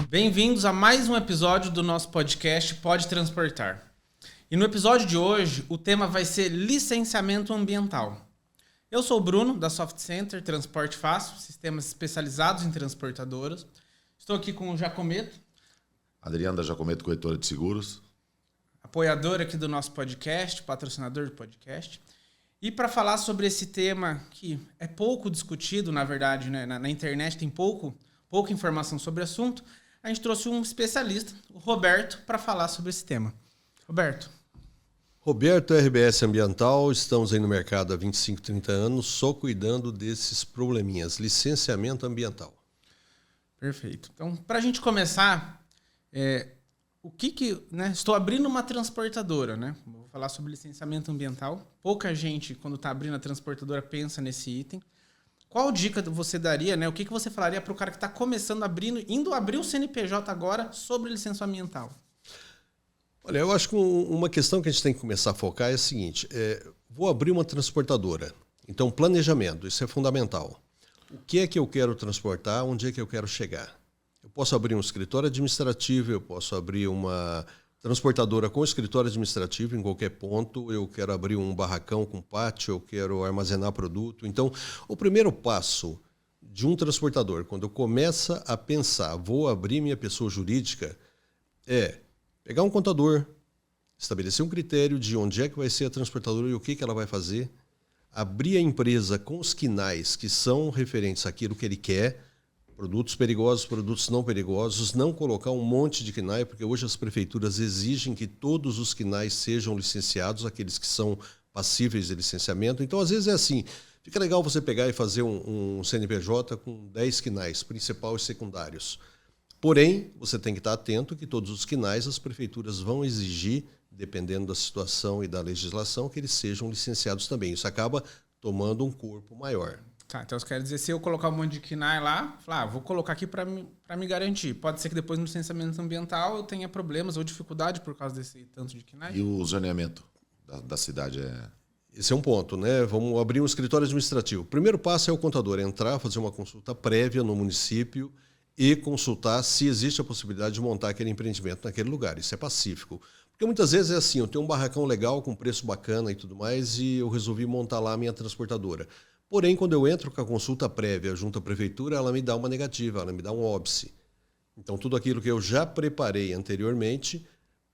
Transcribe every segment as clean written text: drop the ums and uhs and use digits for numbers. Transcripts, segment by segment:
Bem-vindos a mais um episódio do nosso podcast Pode Transportar. E no episódio de hoje, o tema vai ser licenciamento ambiental. Eu sou o Bruno, da Soft Center Transporte Fácil, sistemas especializados em transportadoras. Estou aqui com o Jacometo. Adriano da Jacometo, corretora de seguros. Apoiador aqui do nosso podcast, patrocinador do podcast. E para falar sobre esse tema que é pouco discutido, na verdade, né? Na internet tem pouca informação sobre o assunto, a gente trouxe um especialista, o Roberto, para falar sobre esse tema. Roberto, RBS Ambiental, estamos aí no mercado há 25, 30 anos, só cuidando desses probleminhas, licenciamento ambiental. Perfeito. Então, para a gente começar, estou abrindo uma transportadora, né? Vou falar sobre licenciamento ambiental. Pouca gente, quando está abrindo a transportadora, pensa nesse item. Qual dica você daria, né? O que você falaria para o cara que está começando, indo abrir o CNPJ agora sobre licença ambiental? Olha, eu acho que uma questão que a gente tem que começar a focar é a seguinte, vou abrir uma transportadora, então planejamento, isso é fundamental. O que é que eu quero transportar, onde é que eu quero chegar? Eu posso abrir um escritório administrativo, eu posso abrir uma transportadora com escritório administrativo em qualquer ponto, eu quero abrir um barracão com pátio, eu quero armazenar produto. Então, o primeiro passo de um transportador, quando começa a pensar, vou abrir minha pessoa jurídica, é pegar um contador, estabelecer um critério de onde é que vai ser a transportadora e o que ela vai fazer, abrir a empresa com os quinais que são referentes àquilo que ele quer, produtos perigosos, produtos não perigosos, não colocar um monte de quinai, porque hoje as prefeituras exigem que todos os quinais sejam licenciados, aqueles que são passíveis de licenciamento. Então, às vezes é assim, fica legal você pegar e fazer um CNPJ com 10 quinais, principal e secundários. Porém, você tem que estar atento que todos os quinais as prefeituras vão exigir, dependendo da situação e da legislação, que eles sejam licenciados também. Isso acaba tomando um corpo maior. Tá, então você quer dizer, se eu colocar um monte de KNAI lá, vou colocar aqui para me garantir. Pode ser que depois no licenciamento ambiental eu tenha problemas ou dificuldade por causa desse tanto de KNAI? E o zoneamento da cidade Esse é um ponto, né? Vamos abrir um escritório administrativo. O primeiro passo é o contador entrar, fazer uma consulta prévia no município e consultar se existe a possibilidade de montar aquele empreendimento naquele lugar. Isso é pacífico. Porque muitas vezes é assim, eu tenho um barracão legal com preço bacana e tudo mais e eu resolvi montar lá a minha transportadora. Porém, quando eu entro com a consulta prévia junto à prefeitura, ela me dá uma negativa, ela me dá um óbice. Então, tudo aquilo que eu já preparei anteriormente,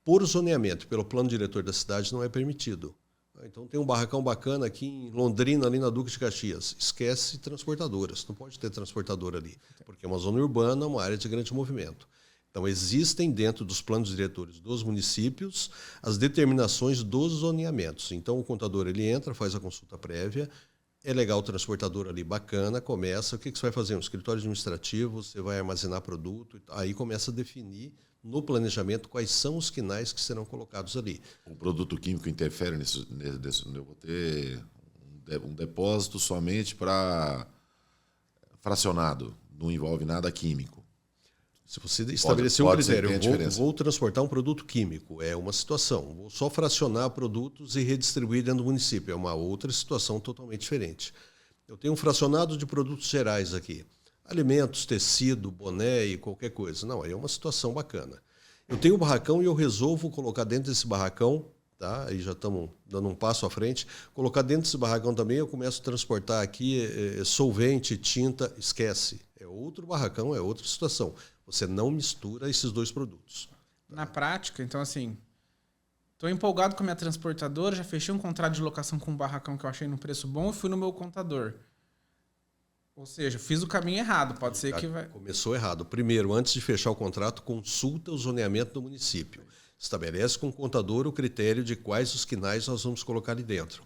por zoneamento, pelo plano diretor da cidade, não é permitido. Então, tem um barracão bacana aqui em Londrina, ali na Duque de Caxias. Esquece transportadoras, não pode ter transportadora ali, porque é uma zona urbana, uma área de grande movimento. Então, existem dentro dos planos diretores dos municípios as determinações dos zoneamentos. Então, o contador ele entra, faz a consulta prévia. É legal o transportador ali, bacana, começa, o que você vai fazer? Um escritório administrativo, você vai armazenar produto, aí começa a definir no planejamento quais são os quinais que serão colocados ali. O produto químico interfere nisso? Eu vou ter um depósito somente para fracionado, não envolve nada químico. Se você estabelecer um critério, vou transportar um produto químico, é uma situação. Vou só fracionar produtos e redistribuir dentro do município, é uma outra situação totalmente diferente. Eu tenho um fracionado de produtos gerais aqui, alimentos, tecido, boné e qualquer coisa. Não, aí é uma situação bacana. Eu tenho um barracão e eu resolvo colocar dentro desse barracão, tá? Aí já estamos dando um passo à frente, colocar dentro desse barracão também, eu começo a transportar aqui solvente, tinta, esquece. É outro barracão, é outra situação. Você não mistura esses dois produtos. Na prática, então assim, estou empolgado com a minha transportadora, já fechei um contrato de locação com um barracão que eu achei no preço bom e fui no meu contador. Ou seja, fiz o caminho errado, pode ser que vai... Começou errado. Primeiro, antes de fechar o contrato, consulta o zoneamento do município. Estabelece com o contador o critério de quais os quinais nós vamos colocar ali dentro.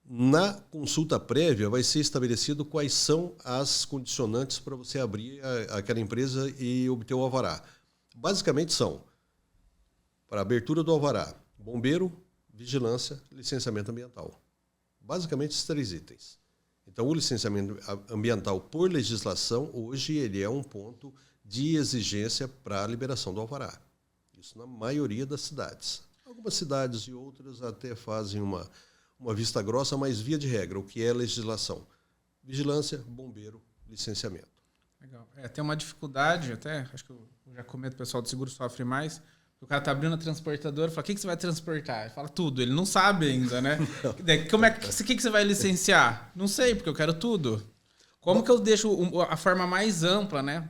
Na consulta prévia vai ser estabelecido quais são as condicionantes para você abrir aquela empresa e obter o alvará. Basicamente são, para a abertura do alvará, bombeiro, vigilância, licenciamento ambiental. Basicamente esses 3 itens. Então o licenciamento ambiental por legislação, hoje ele é um ponto de exigência para a liberação do alvará. Isso na maioria das cidades. Algumas cidades e outras até fazem uma vista grossa, mas via de regra, o que é legislação? Vigilância, bombeiro, licenciamento. Legal. Tem uma dificuldade, até, acho que eu já comento, o pessoal do seguro sofre mais. O cara tá abrindo a transportadora e fala, o que você vai transportar? Ele fala tudo, ele não sabe ainda, né? Como o que você vai licenciar? Não sei, porque eu quero tudo. Como que eu deixo a forma mais ampla, né?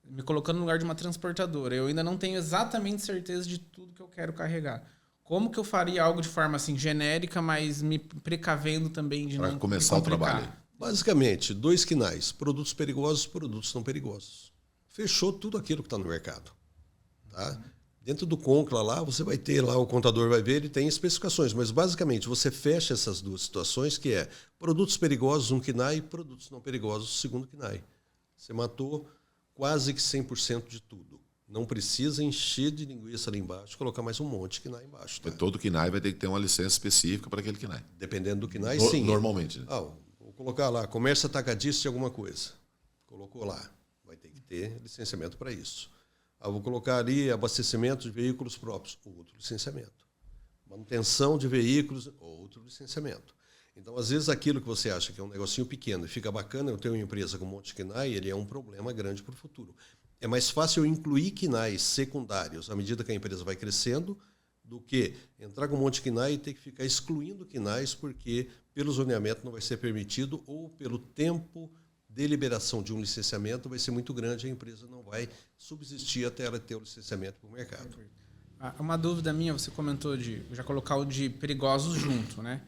Me colocando no lugar de uma transportadora. Eu ainda não tenho exatamente certeza de tudo que eu quero carregar. Como que eu faria algo de forma assim genérica, mas me precavendo também de não começar o trabalho? Basicamente, 2 quinais: produtos perigosos, produtos não perigosos. Fechou tudo aquilo que está no mercado. Tá? Dentro do CONCLA lá, você vai ter lá, o contador vai ver, ele tem especificações, mas basicamente você fecha essas duas situações, que é produtos perigosos, um KNAI, produtos não perigosos, segundo KNAI. Você matou quase que 100% de tudo. Não precisa encher de linguiça ali embaixo, colocar mais um monte de KNAI embaixo. Tá? Todo KNAI vai ter que ter uma licença específica para aquele KNAI. Dependendo do KNAI, sim. Normalmente. Né? Vou colocar lá, comércio atacadista de alguma coisa. Colocou lá. Vai ter que ter licenciamento para isso. Vou colocar ali abastecimento de veículos próprios, outro licenciamento. Manutenção de veículos, outro licenciamento. Então, às vezes, aquilo que você acha que é um negocinho pequeno e fica bacana, eu tenho uma empresa com um monte de KNAI, ele é um problema grande para o futuro. É mais fácil eu incluir KNAIs secundários à medida que a empresa vai crescendo do que entrar com um monte de KNAI e ter que ficar excluindo KNAIs porque pelo zoneamento não vai ser permitido ou pelo tempo de liberação de um licenciamento vai ser muito grande, a empresa não vai subsistir até ela ter o licenciamento para o mercado. Uma dúvida minha, você comentou de já colocar o de perigosos junto, né?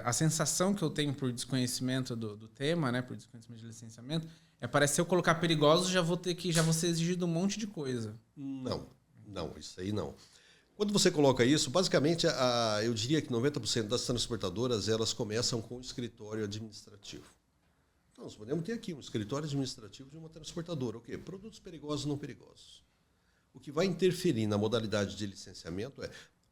A sensação que eu tenho por desconhecimento do tema, né, por desconhecimento de licenciamento, parece que se eu colocar perigosos já vou ser exigido um monte de coisa. Não, isso aí não. Quando você coloca isso, basicamente, eu diria que 90% das transportadoras elas começam com um escritório administrativo. Então, nós podemos ter aqui um escritório administrativo de uma transportadora. O quê? Produtos perigosos e não perigosos. O que vai interferir na modalidade de licenciamento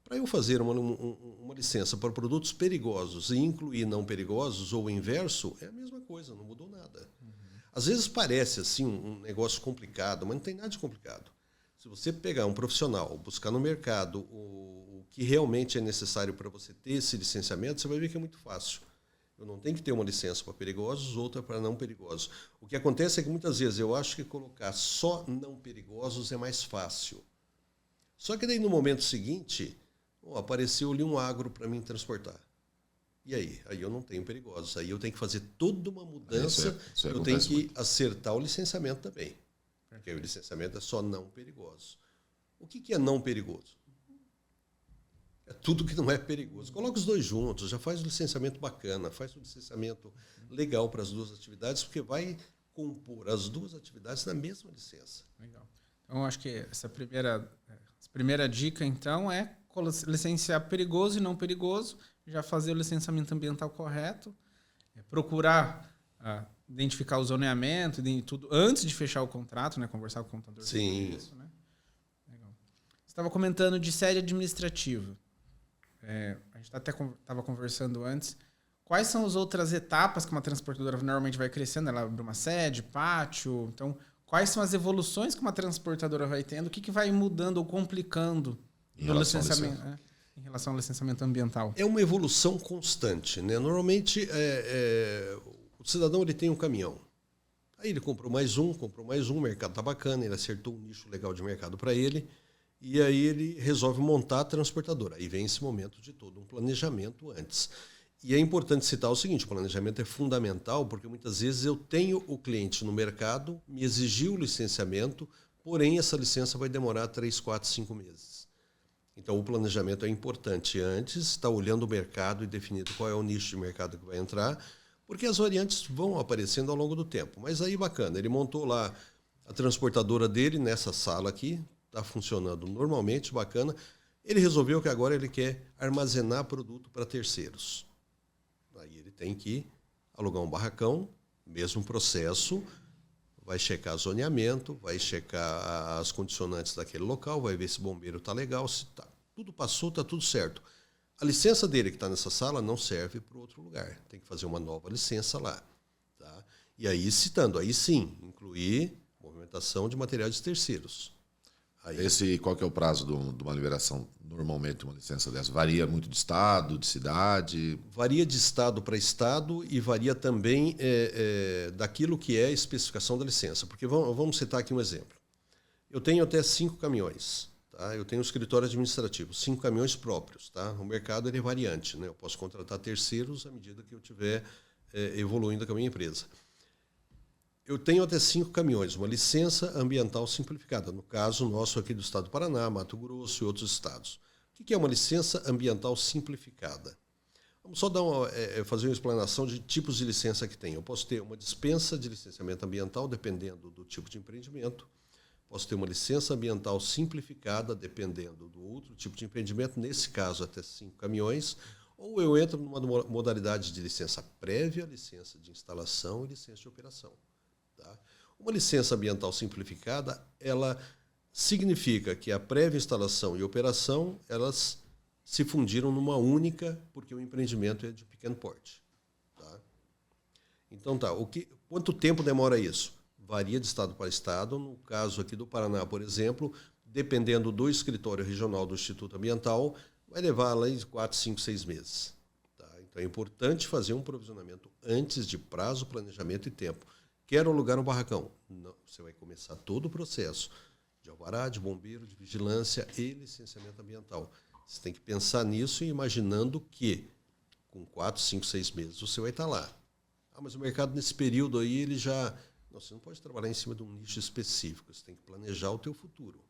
para eu fazer uma licença para produtos perigosos e incluir não perigosos ou o inverso, é a mesma coisa, não mudou nada. Às vezes parece assim um negócio complicado, mas não tem nada de complicado. Se você pegar um profissional, buscar no mercado o que realmente é necessário para você ter esse licenciamento, você vai ver que é muito fácil. Eu não tenho que ter uma licença para perigosos, outra para não perigosos. O que acontece é que muitas vezes eu acho que colocar só não perigosos é mais fácil. Só que daí no momento seguinte, apareceu ali um agro para mim transportar. E aí? Aí eu não tenho perigosos. Aí eu tenho que fazer toda uma mudança. Eu tenho que acertar o licenciamento também. Porque o licenciamento é só não perigoso. O que é não perigoso? É tudo que não é perigoso. Coloca os dois juntos, já faz o licenciamento bacana, faz o licenciamento legal para as duas atividades, porque vai compor as duas atividades na mesma licença. Legal. Então, acho que essa primeira dica, então, é licenciar perigoso e não perigoso, já fazer o licenciamento ambiental correto, procurar identificar o zoneamento e tudo antes de fechar o contrato, né? Conversar com o contador. Sim. Isso, né? Legal. Você estava comentando de sede administrativa. A gente até estava conversando antes. Quais são as outras etapas que uma transportadora normalmente vai crescendo? Ela abre uma sede, pátio. Então, quais são as evoluções que uma transportadora vai tendo? O que vai mudando ou complicando no licenciamento, em relação ao licenciamento ambiental? É uma evolução constante, né? Normalmente, o cidadão ele tem um caminhão. Aí ele comprou mais um, o mercado está bacana, ele acertou um nicho legal de mercado para ele. E aí ele resolve montar a transportadora. Aí vem esse momento de todo um planejamento antes. E é importante citar o seguinte, o planejamento é fundamental porque muitas vezes eu tenho o cliente no mercado, me exigiu o licenciamento, porém essa licença vai demorar 3, 4, 5 meses. Então o planejamento é importante antes, está olhando o mercado e definindo qual é o nicho de mercado que vai entrar, porque as variantes vão aparecendo ao longo do tempo. Mas aí bacana, ele montou lá a transportadora dele nessa sala aqui, está funcionando normalmente, bacana. Ele resolveu que agora ele quer armazenar produto para terceiros. Aí ele tem que alugar um barracão, mesmo processo, vai checar zoneamento, vai checar as condicionantes daquele local, vai ver se o bombeiro está legal, se tudo passou, está tudo certo. A licença dele que está nessa sala não serve para outro lugar, tem que fazer uma nova licença lá. Tá? E aí, citando, aí sim, incluir movimentação de materiais de terceiros. Qual que é o prazo de uma liberação, normalmente, uma licença dessa? Varia muito de estado, de cidade? Varia de estado para estado e varia também daquilo que é a especificação da licença. Porque vamos citar aqui um exemplo. Eu tenho até 5 caminhões. Tá? Eu tenho um escritório administrativo, 5 caminhões próprios. Tá? O mercado ele é variante. Né? Eu posso contratar terceiros à medida que eu estiver evoluindo com a minha empresa. Eu tenho até 5 caminhões, uma licença ambiental simplificada. No caso nosso aqui do estado do Paraná, Mato Grosso e outros estados. O que é uma licença ambiental simplificada? Vamos só fazer uma explanação de tipos de licença que tem. Eu posso ter uma dispensa de licenciamento ambiental, dependendo do tipo de empreendimento. Posso ter uma licença ambiental simplificada, dependendo do outro tipo de empreendimento, nesse caso até 5 caminhões. Ou eu entro numa modalidade de licença prévia, licença de instalação e licença de operação. Tá? Uma licença ambiental simplificada, ela significa que a prévia instalação e operação, elas se fundiram numa única, porque o empreendimento é de pequeno porte. Tá? Então quanto tempo demora isso? Varia de estado para estado. No caso aqui do Paraná, por exemplo, dependendo do escritório regional do Instituto Ambiental, vai levar lá de 4, 5, 6 meses. Tá? Então é importante fazer um provisionamento antes de prazo, planejamento e tempo. Quero alugar um barracão? Não, você vai começar todo o processo de alvará, de bombeiro, de vigilância e licenciamento ambiental. Você tem que pensar nisso e imaginando que com 4, 5, 6 meses você vai estar lá. Mas o mercado nesse período aí, ele já... Não, você não pode trabalhar em cima de um nicho específico, você tem que planejar o teu futuro.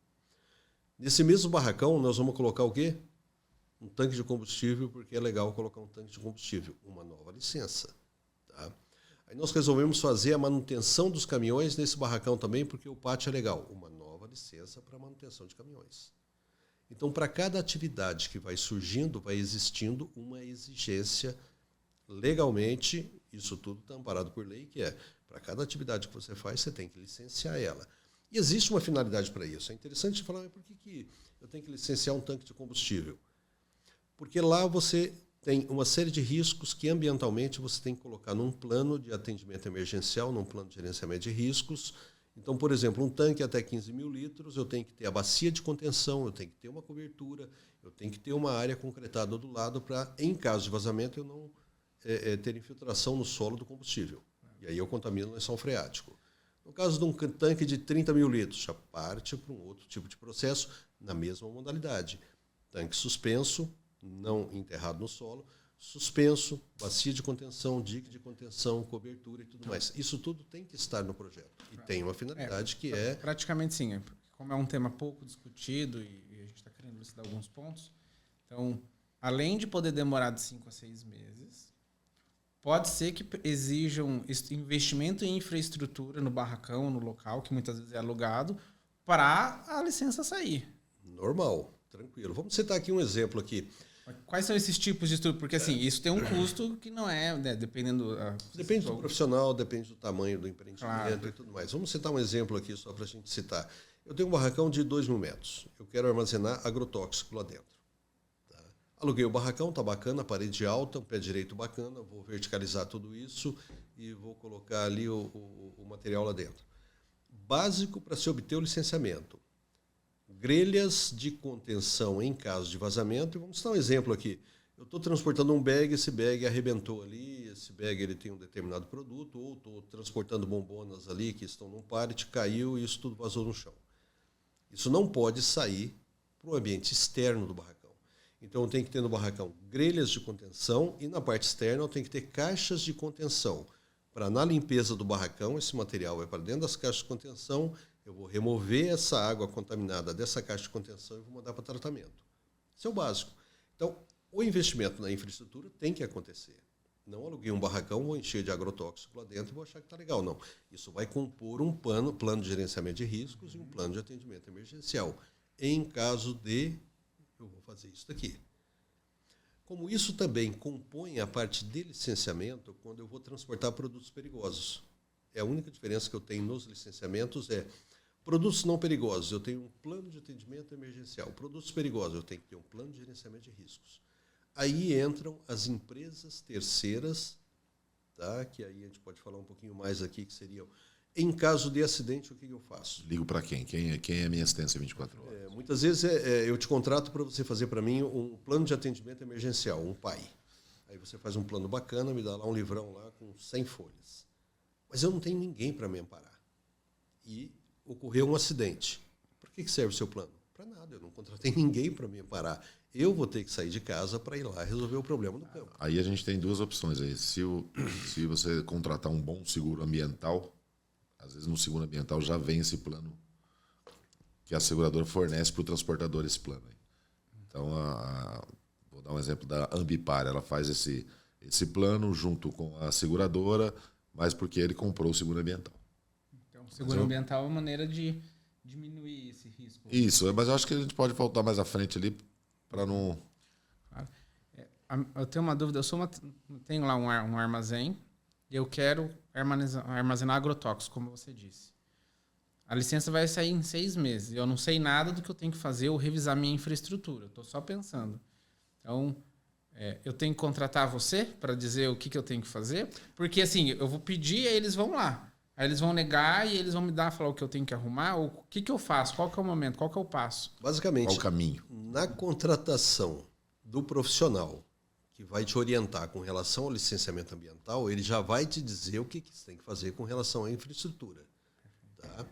Nesse mesmo barracão, nós vamos colocar o quê? Um tanque de combustível, porque é legal colocar um tanque de combustível. Uma nova licença. Tá? Aí nós resolvemos fazer a manutenção dos caminhões nesse barracão também, porque o pátio é legal. Uma nova licença para manutenção de caminhões. Então, para cada atividade que vai surgindo, vai existindo uma exigência legalmente, isso tudo está amparado por lei, que é, para cada atividade que você faz, você tem que licenciar ela. E existe uma finalidade para isso. É interessante falar, mas por que eu tenho que licenciar um tanque de combustível? Porque lá você tem uma série de riscos que ambientalmente você tem que colocar num plano de atendimento emergencial, num plano de gerenciamento de riscos. Então, por exemplo, um tanque até 15 mil litros, eu tenho que ter a bacia de contenção, eu tenho que ter uma cobertura, eu tenho que ter uma área concretada do lado para, em caso de vazamento, eu não ter infiltração no solo do combustível. E aí eu contamino o lençol freático. No caso de um tanque de 30 mil litros, já parte para um outro tipo de processo na mesma modalidade. Tanque suspenso, não enterrado no solo, suspenso, bacia de contenção, dique de contenção, cobertura e tudo mais. Isso tudo tem que estar no projeto. E tem uma finalidade que é... Praticamente sim. Como é um tema pouco discutido e a gente está querendo elucidar alguns pontos, então, além de poder demorar de 5 a 6 meses, pode ser que exijam investimento em infraestrutura no barracão, no local, que muitas vezes é alugado, para a licença sair. Normal, tranquilo. Vamos citar aqui um exemplo aqui. Quais são esses tipos de estrutura? Porque assim, isso tem um custo que não é, né, dependendo... Depende do profissional, depende do tamanho do empreendimento, claro, e tudo mais. Vamos citar um exemplo aqui só para a gente citar. Eu tenho um barracão de 2.000 metros. Eu quero armazenar agrotóxico lá dentro. Tá? Aluguei o barracão, está bacana, parede alta, um pé direito bacana, vou verticalizar tudo isso e vou colocar ali o material lá dentro. Básico para se obter o licenciamento. Grelhas de contenção em caso de vazamento. E vamos dar um exemplo aqui. Eu estou transportando um bag, esse bag arrebentou ali, esse bag ele tem um determinado produto, ou estou transportando bombonas ali que estão num pallet, caiu e isso tudo vazou no chão. Isso não pode sair para o ambiente externo do barracão. Então eu tenho que ter no barracão grelhas de contenção e na parte externa eu tenho que ter caixas de contenção. Para na limpeza do barracão, esse material vai para dentro das caixas de contenção. Eu vou remover essa água contaminada dessa caixa de contenção e vou mandar para tratamento. Isso é o básico. Então, o investimento na infraestrutura tem que acontecer. Não aluguei um barracão, vou encher de agrotóxico lá dentro e vou achar que está legal. Não. Isso vai compor um plano de gerenciamento de riscos e um plano de atendimento emergencial. Em caso de, eu vou fazer isso daqui. Como isso também compõe a parte de licenciamento, quando eu vou transportar produtos perigosos. A única diferença que eu tenho nos licenciamentos é produtos não perigosos, eu tenho um plano de atendimento emergencial. Produtos perigosos, eu tenho que ter um plano de gerenciamento de riscos. Aí entram as empresas terceiras, tá? Que aí a gente pode falar um pouquinho mais aqui, que seriam Em caso de acidente, o que eu faço? Ligo para quem? Quem é a minha assistência 24 horas? Muitas vezes eu te contrato para você fazer para mim um plano de atendimento emergencial, um PAI. Aí você faz um plano bacana, me dá lá um livrão lá com 100 folhas. Mas eu não tenho ninguém para me amparar. E ocorreu um acidente. Para que serve o seu plano? Para nada, eu não contratei ninguém para me amparar. Eu vou ter que sair de casa para ir lá resolver o problema no campo. Aí a gente tem duas opções aí. Se você contratar um bom seguro ambiental, às vezes no seguro ambiental já vem esse plano que a seguradora fornece para o transportador esse plano aí. Então, vou dar um exemplo da Ambipar. Ela faz esse plano junto com a seguradora, mas porque ele comprou o seguro ambiental. Então, o seguro ambiental é uma maneira de diminuir esse risco. Isso, mas eu acho que a gente pode voltar mais à frente ali para não... Eu tenho uma dúvida. Tenho lá um armazém e eu quero armazenar agrotóxicos, como você disse. A licença vai sair em 6 meses. Eu não sei nada do que eu tenho que fazer ou revisar minha infraestrutura. Eu estou só pensando. Então, eu tenho que contratar você para dizer o que eu tenho que fazer? Porque, assim, eu vou pedir e aí eles vão lá. Aí eles vão negar e eles vão me falar o que eu tenho que arrumar, ou o que eu faço, qual que é o momento, qual que é o passo. Basicamente, qual o caminho? Na contratação do profissional que vai te orientar com relação ao licenciamento ambiental, ele já vai te dizer o que você tem que fazer com relação à infraestrutura. Tá?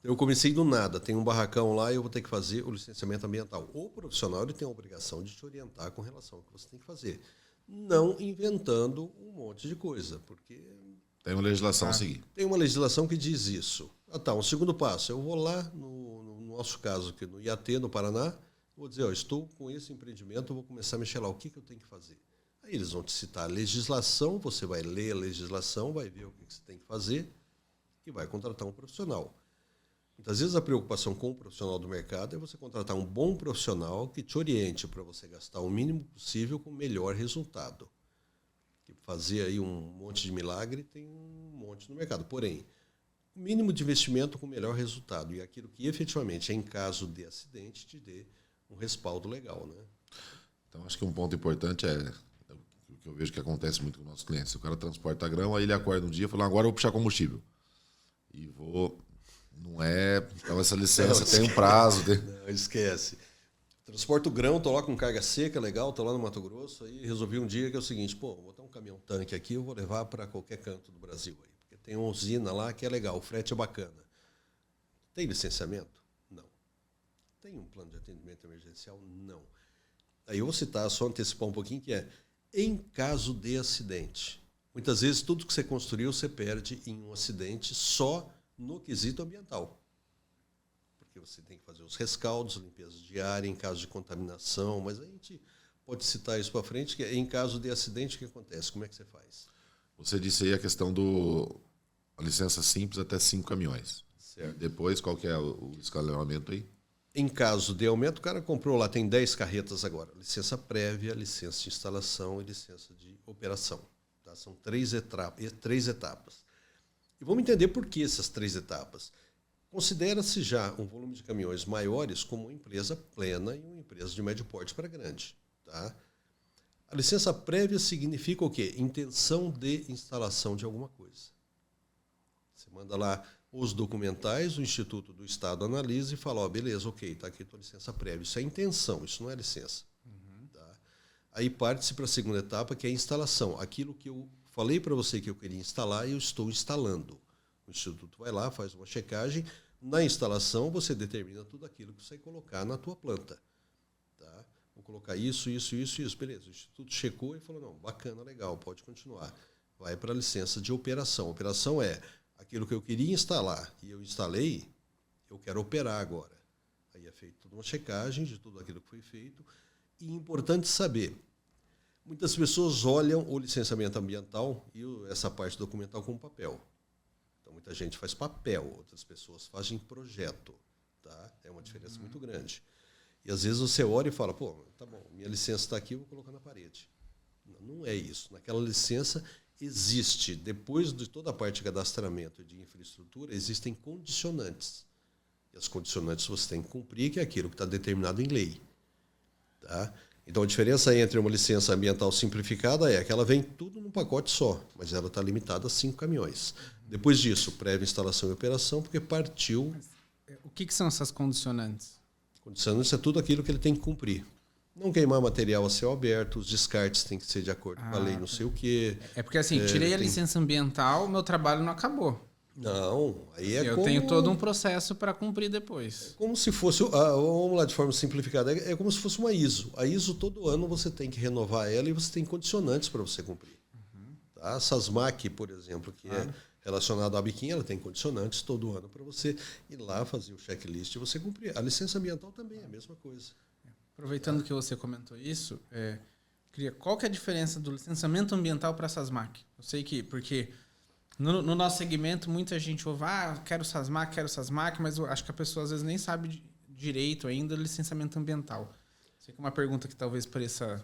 Eu comecei do nada, tem um barracão lá e eu vou ter que fazer o licenciamento ambiental. O profissional ele tem a obrigação de te orientar com relação ao que você tem que fazer. Não inventando um monte de coisa, porque... Tem uma legislação a seguir. Tem uma legislação que diz isso. Um segundo passo. Eu vou lá, no nosso caso aqui no IAT, no Paraná, vou dizer, estou com esse empreendimento, vou começar a mexer lá. O que eu tenho que fazer? Aí eles vão te citar a legislação, você vai ler a legislação, vai ver o que você tem que fazer e vai contratar um profissional. Muitas vezes a preocupação com o profissional do mercado é você contratar um bom profissional que te oriente para você gastar o mínimo possível com o melhor resultado. Fazer aí um monte de milagre, tem um monte no mercado. Porém, o mínimo de investimento com o melhor resultado e aquilo que efetivamente, em caso de acidente, te dê um respaldo legal. Né? Então, acho que um ponto importante o que eu vejo que acontece muito com os nossos clientes. O cara transporta grão, aí ele acorda um dia e fala, agora eu vou puxar combustível. E vou... Não é... Então, essa licença tem um prazo. Não, esquece. Transporto grão, estou lá com carga seca, legal, estou lá no Mato Grosso, aí resolvi um dia que é o seguinte, vou botar um caminhão-tanque aqui, eu vou levar para qualquer canto do Brasil. Aí, porque tem uma usina lá que é legal, o frete é bacana. Tem licenciamento? Não. Tem um plano de atendimento emergencial? Não. Aí eu vou citar, só antecipar um pouquinho, que é em caso de acidente. Muitas vezes tudo que você construiu você perde em um acidente só no quesito ambiental. Porque você tem que fazer os rescaldos, limpeza diária, em caso de contaminação, mas a gente pode citar isso para frente, que em caso de acidente, o que acontece? Como é que você faz? Você disse aí a questão a licença simples até 5 caminhões. Certo. Depois, qual que é o escalonamento aí? Em caso de aumento, o cara comprou lá, tem 10 carretas agora. Licença prévia, licença de instalação e licença de operação. Tá? São 3 etapas. E vamos entender por que essas 3 etapas. Considera-se já um volume de caminhões maiores como uma empresa plena e uma empresa de médio porte para grande. Tá? A licença prévia significa o quê? Intenção de instalação de alguma coisa. Você manda lá os documentais, o Instituto do Estado analisa e fala, beleza, ok, está aqui a tua licença prévia. Isso é intenção, isso não é licença. Tá? Aí parte-se para a segunda etapa, que é a instalação. Aquilo que eu falei para você que eu queria instalar, eu estou instalando. O Instituto vai lá, faz uma checagem. Na instalação, você determina tudo aquilo que você vai colocar na tua planta. Tá? Vou colocar isso. Beleza, o Instituto checou e falou, não, bacana, legal, pode continuar. Vai para a licença de operação. A operação é aquilo que eu queria instalar e eu instalei, eu quero operar agora. Aí é feita toda uma checagem de tudo aquilo que foi feito. E é importante saber, muitas pessoas olham o licenciamento ambiental e essa parte documental como papel. Então, muita gente faz papel, outras pessoas fazem projeto. Tá? É uma diferença muito grande. E às vezes você olha e fala, tá bom, minha licença está aqui, eu vou colocar na parede. Não é isso. Naquela licença existe, depois de toda a parte de cadastramento de infraestrutura, existem condicionantes. E as condicionantes você tem que cumprir, que é aquilo que está determinado em lei. Tá? Então, a diferença entre uma licença ambiental simplificada é que ela vem tudo num pacote só, mas ela está limitada a 5 caminhões. Depois disso, prévia instalação e operação, porque partiu... O que são essas condicionantes? Condicionantes é tudo aquilo que ele tem que cumprir. Não queimar material a céu aberto, os descartes têm que ser de acordo com a lei não sei o quê. É porque assim, tirei a licença ambiental, meu trabalho não acabou. Não, aí é Eu tenho todo um processo para cumprir depois. como se fosse, vamos lá de forma simplificada, é como se fosse uma ISO. A ISO todo ano você tem que renovar ela e você tem condicionantes para você cumprir. Tá? A SASMAC, por exemplo, que é relacionada à biquinha, ela tem condicionantes todo ano para você ir lá fazer o checklist e você cumprir. A licença ambiental também é a mesma coisa. Aproveitando que você comentou isso, qual que é a diferença do licenciamento ambiental para a SASMAC? Eu sei que, porque no nosso segmento muita gente ouve, quero SASMAC, mas eu acho que a pessoa às vezes nem sabe direito ainda do licenciamento ambiental. Sei que é uma pergunta que talvez pareça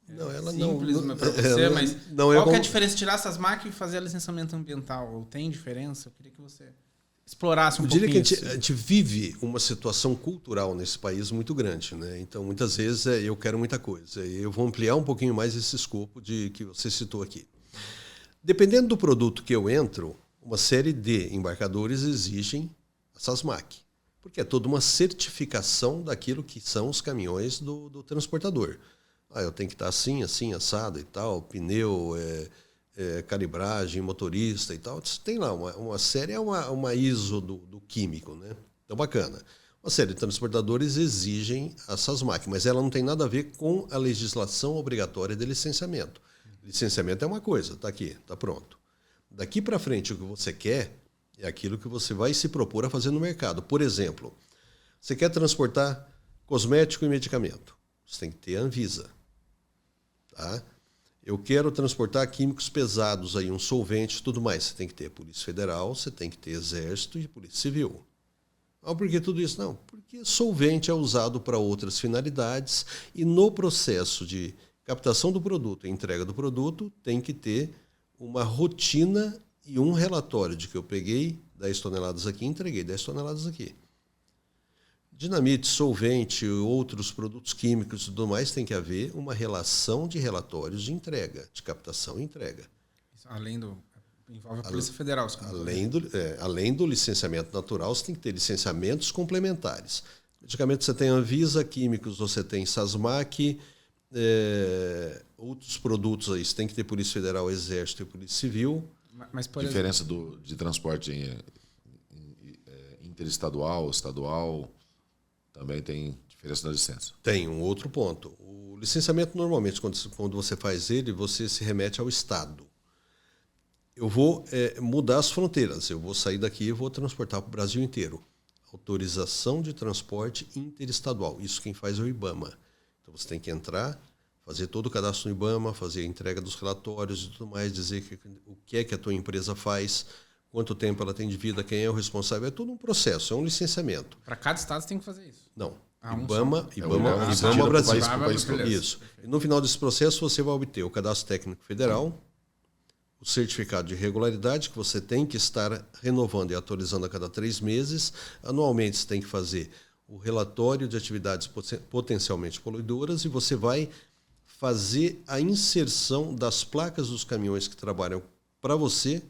simples para você, mas qual que é a diferença de tirar a SASMAC e fazer a licenciamento ambiental? Ou tem diferença? Eu queria que você explorasse um pouquinho. Eu diria que a gente vive uma situação cultural nesse país muito grande, né? Então, muitas vezes, eu quero muita coisa. Eu vou ampliar um pouquinho mais esse escopo que você citou aqui. Dependendo do produto que eu entro, uma série de embarcadores exigem a SASMAC, porque é toda uma certificação daquilo que são os caminhões do transportador. Eu tenho que estar assim, assim, assado e tal, pneu, calibragem, motorista e tal. Tem lá uma série, é uma ISO do químico, né? Então, bacana. Uma série de transportadores exigem a SASMAC, mas ela não tem nada a ver com a legislação obrigatória de licenciamento. Licenciamento é uma coisa, está aqui, está pronto. Daqui para frente, o que você quer é aquilo que você vai se propor a fazer no mercado. Por exemplo, você quer transportar cosmético e medicamento. Você tem que ter a Anvisa. Tá? Eu quero transportar químicos pesados, aí, um solvente e tudo mais. Você tem que ter Polícia Federal, você tem que ter Exército e Polícia Civil. Por que tudo isso? Não, porque solvente é usado para outras finalidades e no processo de captação do produto e entrega do produto tem que ter uma rotina e um relatório de que eu peguei 10 toneladas aqui e entreguei 10 toneladas aqui. Dinamite, solvente, outros produtos químicos e tudo mais, tem que haver uma relação de relatórios de entrega, de captação e entrega. Envolve a Polícia Federal. Além do licenciamento natural, você tem que ter licenciamentos complementares. Medicamentos você tem Anvisa, químicos você tem SASMAC, outros produtos aí, você tem que ter Polícia Federal, Exército e Polícia Civil. Mas, por diferença de transporte interestadual, estadual, também tem diferença na licença. Tem um outro ponto. O licenciamento, normalmente, quando você faz ele, você se remete ao Estado. Eu vou mudar as fronteiras, eu vou sair daqui e vou transportar para o Brasil inteiro. Autorização de transporte interestadual, isso quem faz é o IBAMA. Então você tem que entrar, fazer todo o cadastro no IBAMA, fazer a entrega dos relatórios e tudo mais, dizer o que é que a tua empresa faz, quanto tempo ela tem de vida, quem é o responsável. É todo um processo, é um licenciamento. Para cada estado você tem que fazer isso? Não. IBAMA Brasil. Isso. E no final desse processo você vai obter o cadastro técnico federal, o certificado de regularidade, que você tem que estar renovando e atualizando a cada 3 meses. Anualmente você tem que fazer o relatório de atividades potencialmente poluidoras e você vai fazer a inserção das placas dos caminhões que trabalham para você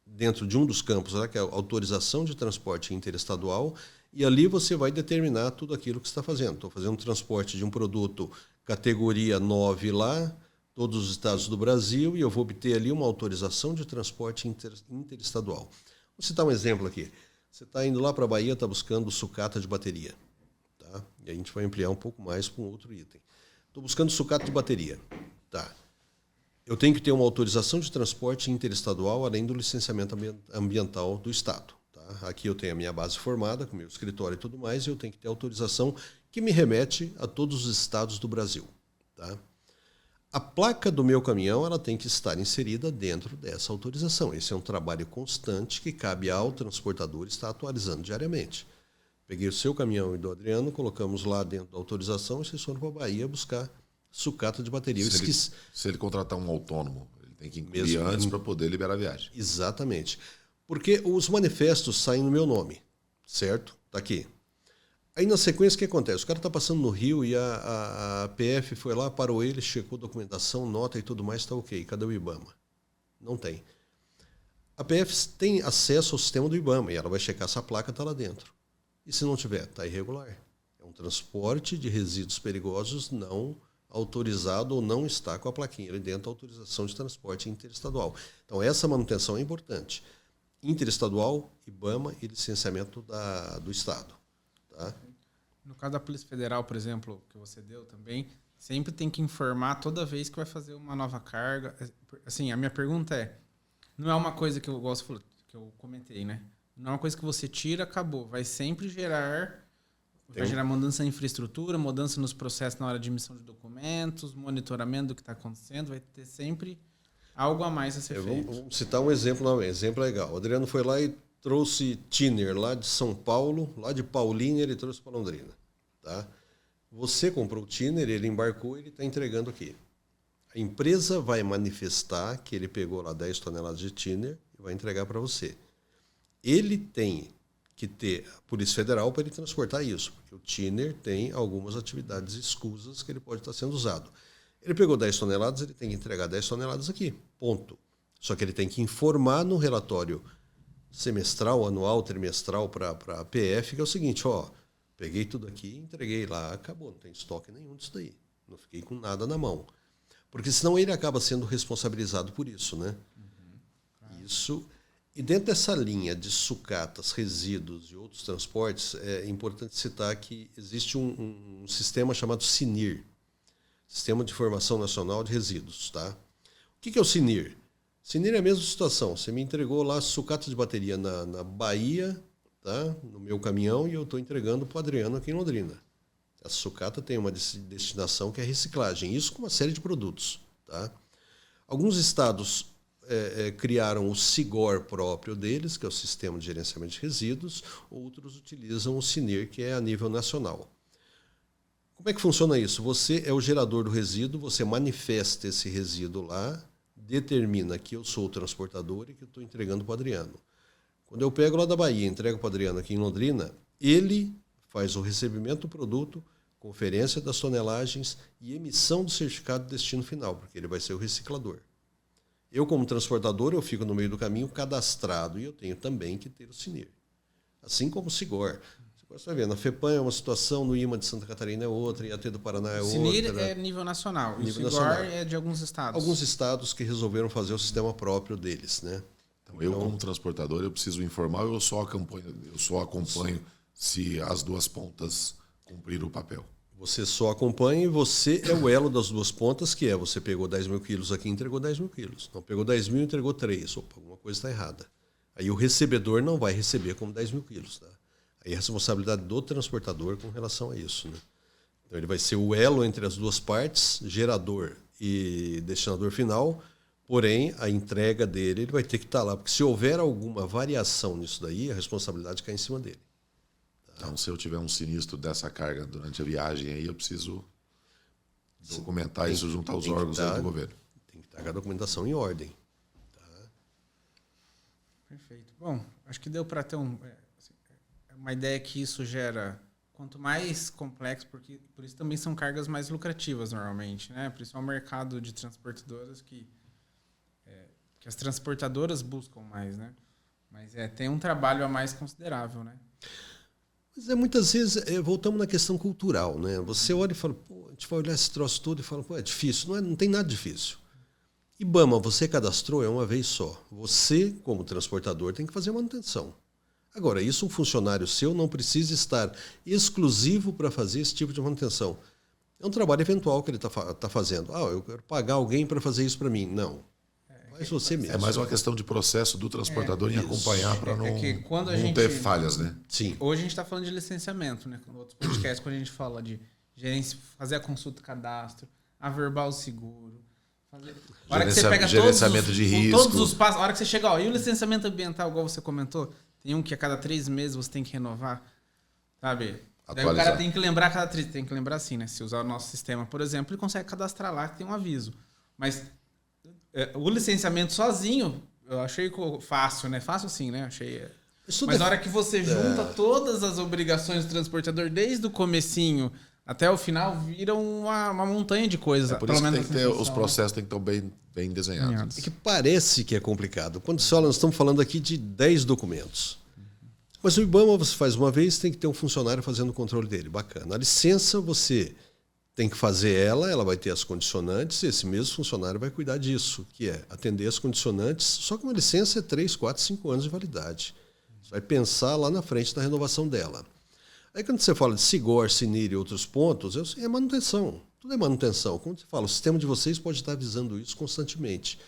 dentro de um dos campos, né, que é a autorização de transporte interestadual, e ali você vai determinar tudo aquilo que você está fazendo. Estou fazendo um transporte de um produto categoria 9 lá, todos os estados do Brasil, e eu vou obter ali uma autorização de transporte interestadual. Vou citar um exemplo aqui. Você está indo lá para a Bahia, está buscando sucata de bateria. Tá? E a gente vai ampliar um pouco mais com outro item. Estou buscando sucata de bateria. Tá. Eu tenho que ter uma autorização de transporte interestadual, além do licenciamento ambiental do Estado. Tá? Aqui eu tenho a minha base formada, com o meu escritório e tudo mais, e eu tenho que ter autorização que me remete a todos os estados do Brasil. Tá? A placa do meu caminhão ela tem que estar inserida dentro dessa autorização. Esse é um trabalho constante que cabe ao transportador estar atualizando diariamente. Peguei o seu caminhão e do Adriano, colocamos lá dentro da autorização e vocês foram para a Bahia buscar sucata de bateria. Se ele contratar um autônomo, ele tem que incluir antes para poder liberar a viagem. Exatamente. Porque os manifestos saem no meu nome, certo? Está aqui. Aí na sequência o que acontece? O cara está passando no Rio e a PF foi lá, parou ele, checou documentação, nota e tudo mais, está ok. Cadê o IBAMA? Não tem. A PF tem acesso ao sistema do IBAMA e ela vai checar se a placa está lá dentro. E se não tiver, está irregular. É um transporte de resíduos perigosos não autorizado ou não está com a plaquinha ali dentro da autorização de transporte interestadual. Então essa manutenção é importante. Interestadual, IBAMA e licenciamento do Estado. Tá? No caso da Polícia Federal, por exemplo, que você deu também, sempre tem que informar toda vez que vai fazer uma nova carga. Assim, a minha pergunta é, não é uma coisa que eu gosto, que eu comentei, né? Não é uma coisa que você tira, acabou. Vai sempre gerar mudança na infraestrutura, mudança nos processos na hora de emissão de documentos, monitoramento do que está acontecendo, vai ter sempre algo a mais a ser feito. Vamos citar um exemplo legal. O Adriano foi lá e trouxe thinner lá de São Paulo, lá de Paulínia ele trouxe para Londrina. Tá? Você comprou o thinner, ele embarcou, ele está entregando aqui. A empresa vai manifestar que ele pegou lá 10 toneladas de thinner e vai entregar para você. Ele tem que ter a Polícia Federal para ele transportar isso, porque o thinner tem algumas atividades escusas que ele pode estar sendo usado. Ele pegou 10 toneladas, ele tem que entregar 10 toneladas aqui, ponto. Só que ele tem que informar no relatório semestral, anual, trimestral para a PF, que é o seguinte, ó, peguei tudo aqui, entreguei lá, acabou, não tem estoque nenhum disso daí. Não fiquei com nada na mão. Porque senão ele acaba sendo responsabilizado por isso, né? Isso. E dentro dessa linha de sucatas, resíduos e outros transportes, é importante citar que existe um sistema chamado SINIR, Sistema de Informação Nacional de Resíduos. Tá? O que é o SINIR? SINIR é a mesma situação. Você me entregou lá sucata de bateria na Bahia, tá? No meu caminhão, e eu estou entregando para o Adriano aqui em Londrina. A sucata tem uma destinação que é reciclagem, isso com uma série de produtos. Tá? Alguns estados criaram o SIGOR próprio deles, que é o Sistema de Gerenciamento de Resíduos, outros utilizam o SINIR, que é a nível nacional. Como é que funciona isso? Você é o gerador do resíduo, você manifesta esse resíduo lá, determina que eu sou o transportador e que eu estou entregando para o Adriano. Quando eu pego lá da Bahia e entrego para o Adriano aqui em Londrina, ele faz o recebimento do produto, conferência das tonelagens e emissão do certificado de destino final, porque ele vai ser o reciclador. Eu, como transportador, eu fico no meio do caminho cadastrado e eu tenho também que ter o SINIR. Assim como o SIGOR. Você vai ver, na FEPAM é uma situação, no IMA de Santa Catarina é outra, em AT do Paraná é outra. O SINIR é nível nacional, e o SIGOR é de alguns estados. Alguns estados que resolveram fazer o sistema próprio deles, né? Então, eu, como transportador, eu preciso informar ou eu só acompanho se as duas pontas cumpriram o papel? Você só acompanha e você é o elo das duas pontas, que é você pegou 10 mil quilos aqui e entregou 10 mil quilos. Não, pegou 10 mil e entregou 3. Opa, alguma coisa está errada. Aí o recebedor não vai receber como 10 mil quilos. Tá? Aí a responsabilidade do transportador com relação a isso. Né? Então ele vai ser o elo entre as duas partes, gerador e destinador final, porém a entrega dele ele vai ter que estar lá, porque se houver alguma variação nisso daí, a responsabilidade cai em cima dele. Então, se eu tiver um sinistro dessa carga durante a viagem, aí eu preciso documentar isso junto aos órgãos do governo. Tem que estar com a documentação em ordem. Tá? Perfeito. Bom, acho que deu para ter uma ideia que isso gera, quanto mais complexo, porque por isso também são cargas mais lucrativas normalmente, né? Por isso é um mercado de transportadoras que as transportadoras buscam mais, né? Mas tem um trabalho a mais considerável, né? Mas muitas vezes, voltamos na questão cultural, né? Você olha e fala, pô, a gente vai olhar esse troço todo e fala, pô, é difícil. Não tem nada difícil. IBAMA, você cadastrou, é uma vez só. Você, como transportador, tem que fazer manutenção. Agora, isso um funcionário seu não precisa estar exclusivo para fazer esse tipo de manutenção. É um trabalho eventual que ele está fazendo. Eu quero pagar alguém para fazer isso para mim. Não. Mas você mesmo. É mais uma questão de processo do transportador em acompanhar para não ter falhas, né? Sim. Hoje a gente está falando de licenciamento, né? Com outros podcasts, quando a gente fala de fazer a consulta cadastro, averbar o seguro. A hora que você pega gerenciamento de risco. Todos os passos. A hora que você chega, e o licenciamento ambiental, igual você comentou, tem um que a cada 3 meses você tem que renovar, sabe? Daí o cara tem que lembrar tem que lembrar assim, né? Se usar o nosso sistema, por exemplo, ele consegue cadastrar lá que tem um aviso. Mas o licenciamento sozinho, eu achei fácil, né? Fácil sim, né? Achei Mas na hora que você junta todas as obrigações do transportador, desde o comecinho até o final, vira uma montanha de coisas. Por isso que tem que ter, os processos têm que estar bem desenhados. É que parece que é complicado. Quando você olha, nós estamos falando aqui de 10 documentos. Mas o IBAMA você faz uma vez, tem que ter um funcionário fazendo o controle dele. Bacana. A licença você tem que fazer ela vai ter as condicionantes, e esse mesmo funcionário vai cuidar disso, que é atender as condicionantes, só que uma licença é 3, 4, 5 anos de validade. Você vai pensar lá na frente da renovação dela. Aí quando você fala de SIGOR, SINIR e outros pontos, é manutenção. Tudo é manutenção. Como você fala, o sistema de vocês pode estar avisando isso constantemente.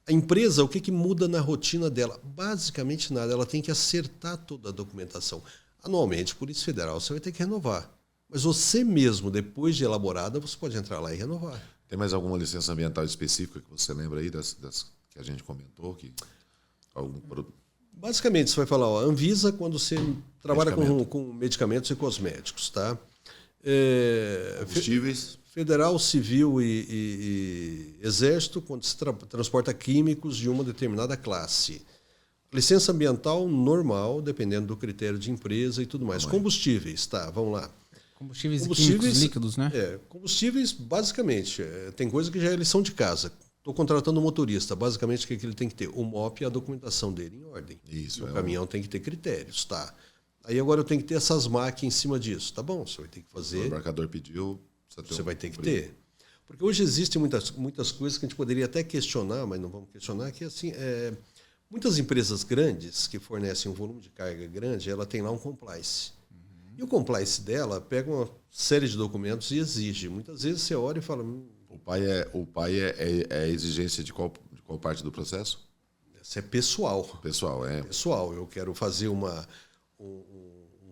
A empresa, o que muda na rotina dela? Basicamente nada. Ela tem que acertar toda a documentação. Anualmente, Polícia Federal, você vai ter que renovar. Mas você mesmo, depois de elaborada, você pode entrar lá e renovar. Tem mais alguma licença ambiental específica que você lembra aí das que a gente comentou? Basicamente, você vai falar, ó, Anvisa quando você trabalha com medicamentos e cosméticos, tá? Combustíveis. Federal, Civil e Exército, quando se transporta químicos de uma determinada classe. Licença ambiental normal, dependendo do critério de empresa e tudo mais. Combustíveis, tá? Vamos lá. Combustíveis e químicos líquidos, né? Combustíveis, basicamente, tem coisa que já é lição de casa. Estou contratando um motorista. Basicamente, o que ele tem que ter? O MOP e a documentação dele em ordem. Isso. O caminhão tem que ter critérios, tá? Aí agora eu tenho que ter essas máquinas em cima disso. Tá bom, você vai ter que fazer. O embarcador pediu. Você vai ter que ter. Porque hoje existem muitas coisas que a gente poderia até questionar, mas não vamos questionar, que assim, muitas empresas grandes que fornecem um volume de carga grande, ela tem lá um compliance. E o compliance dela pega uma série de documentos e exige. Muitas vezes você olha e fala... O pai é a exigência de qual parte do processo? Isso é pessoal. Pessoal. Eu quero fazer um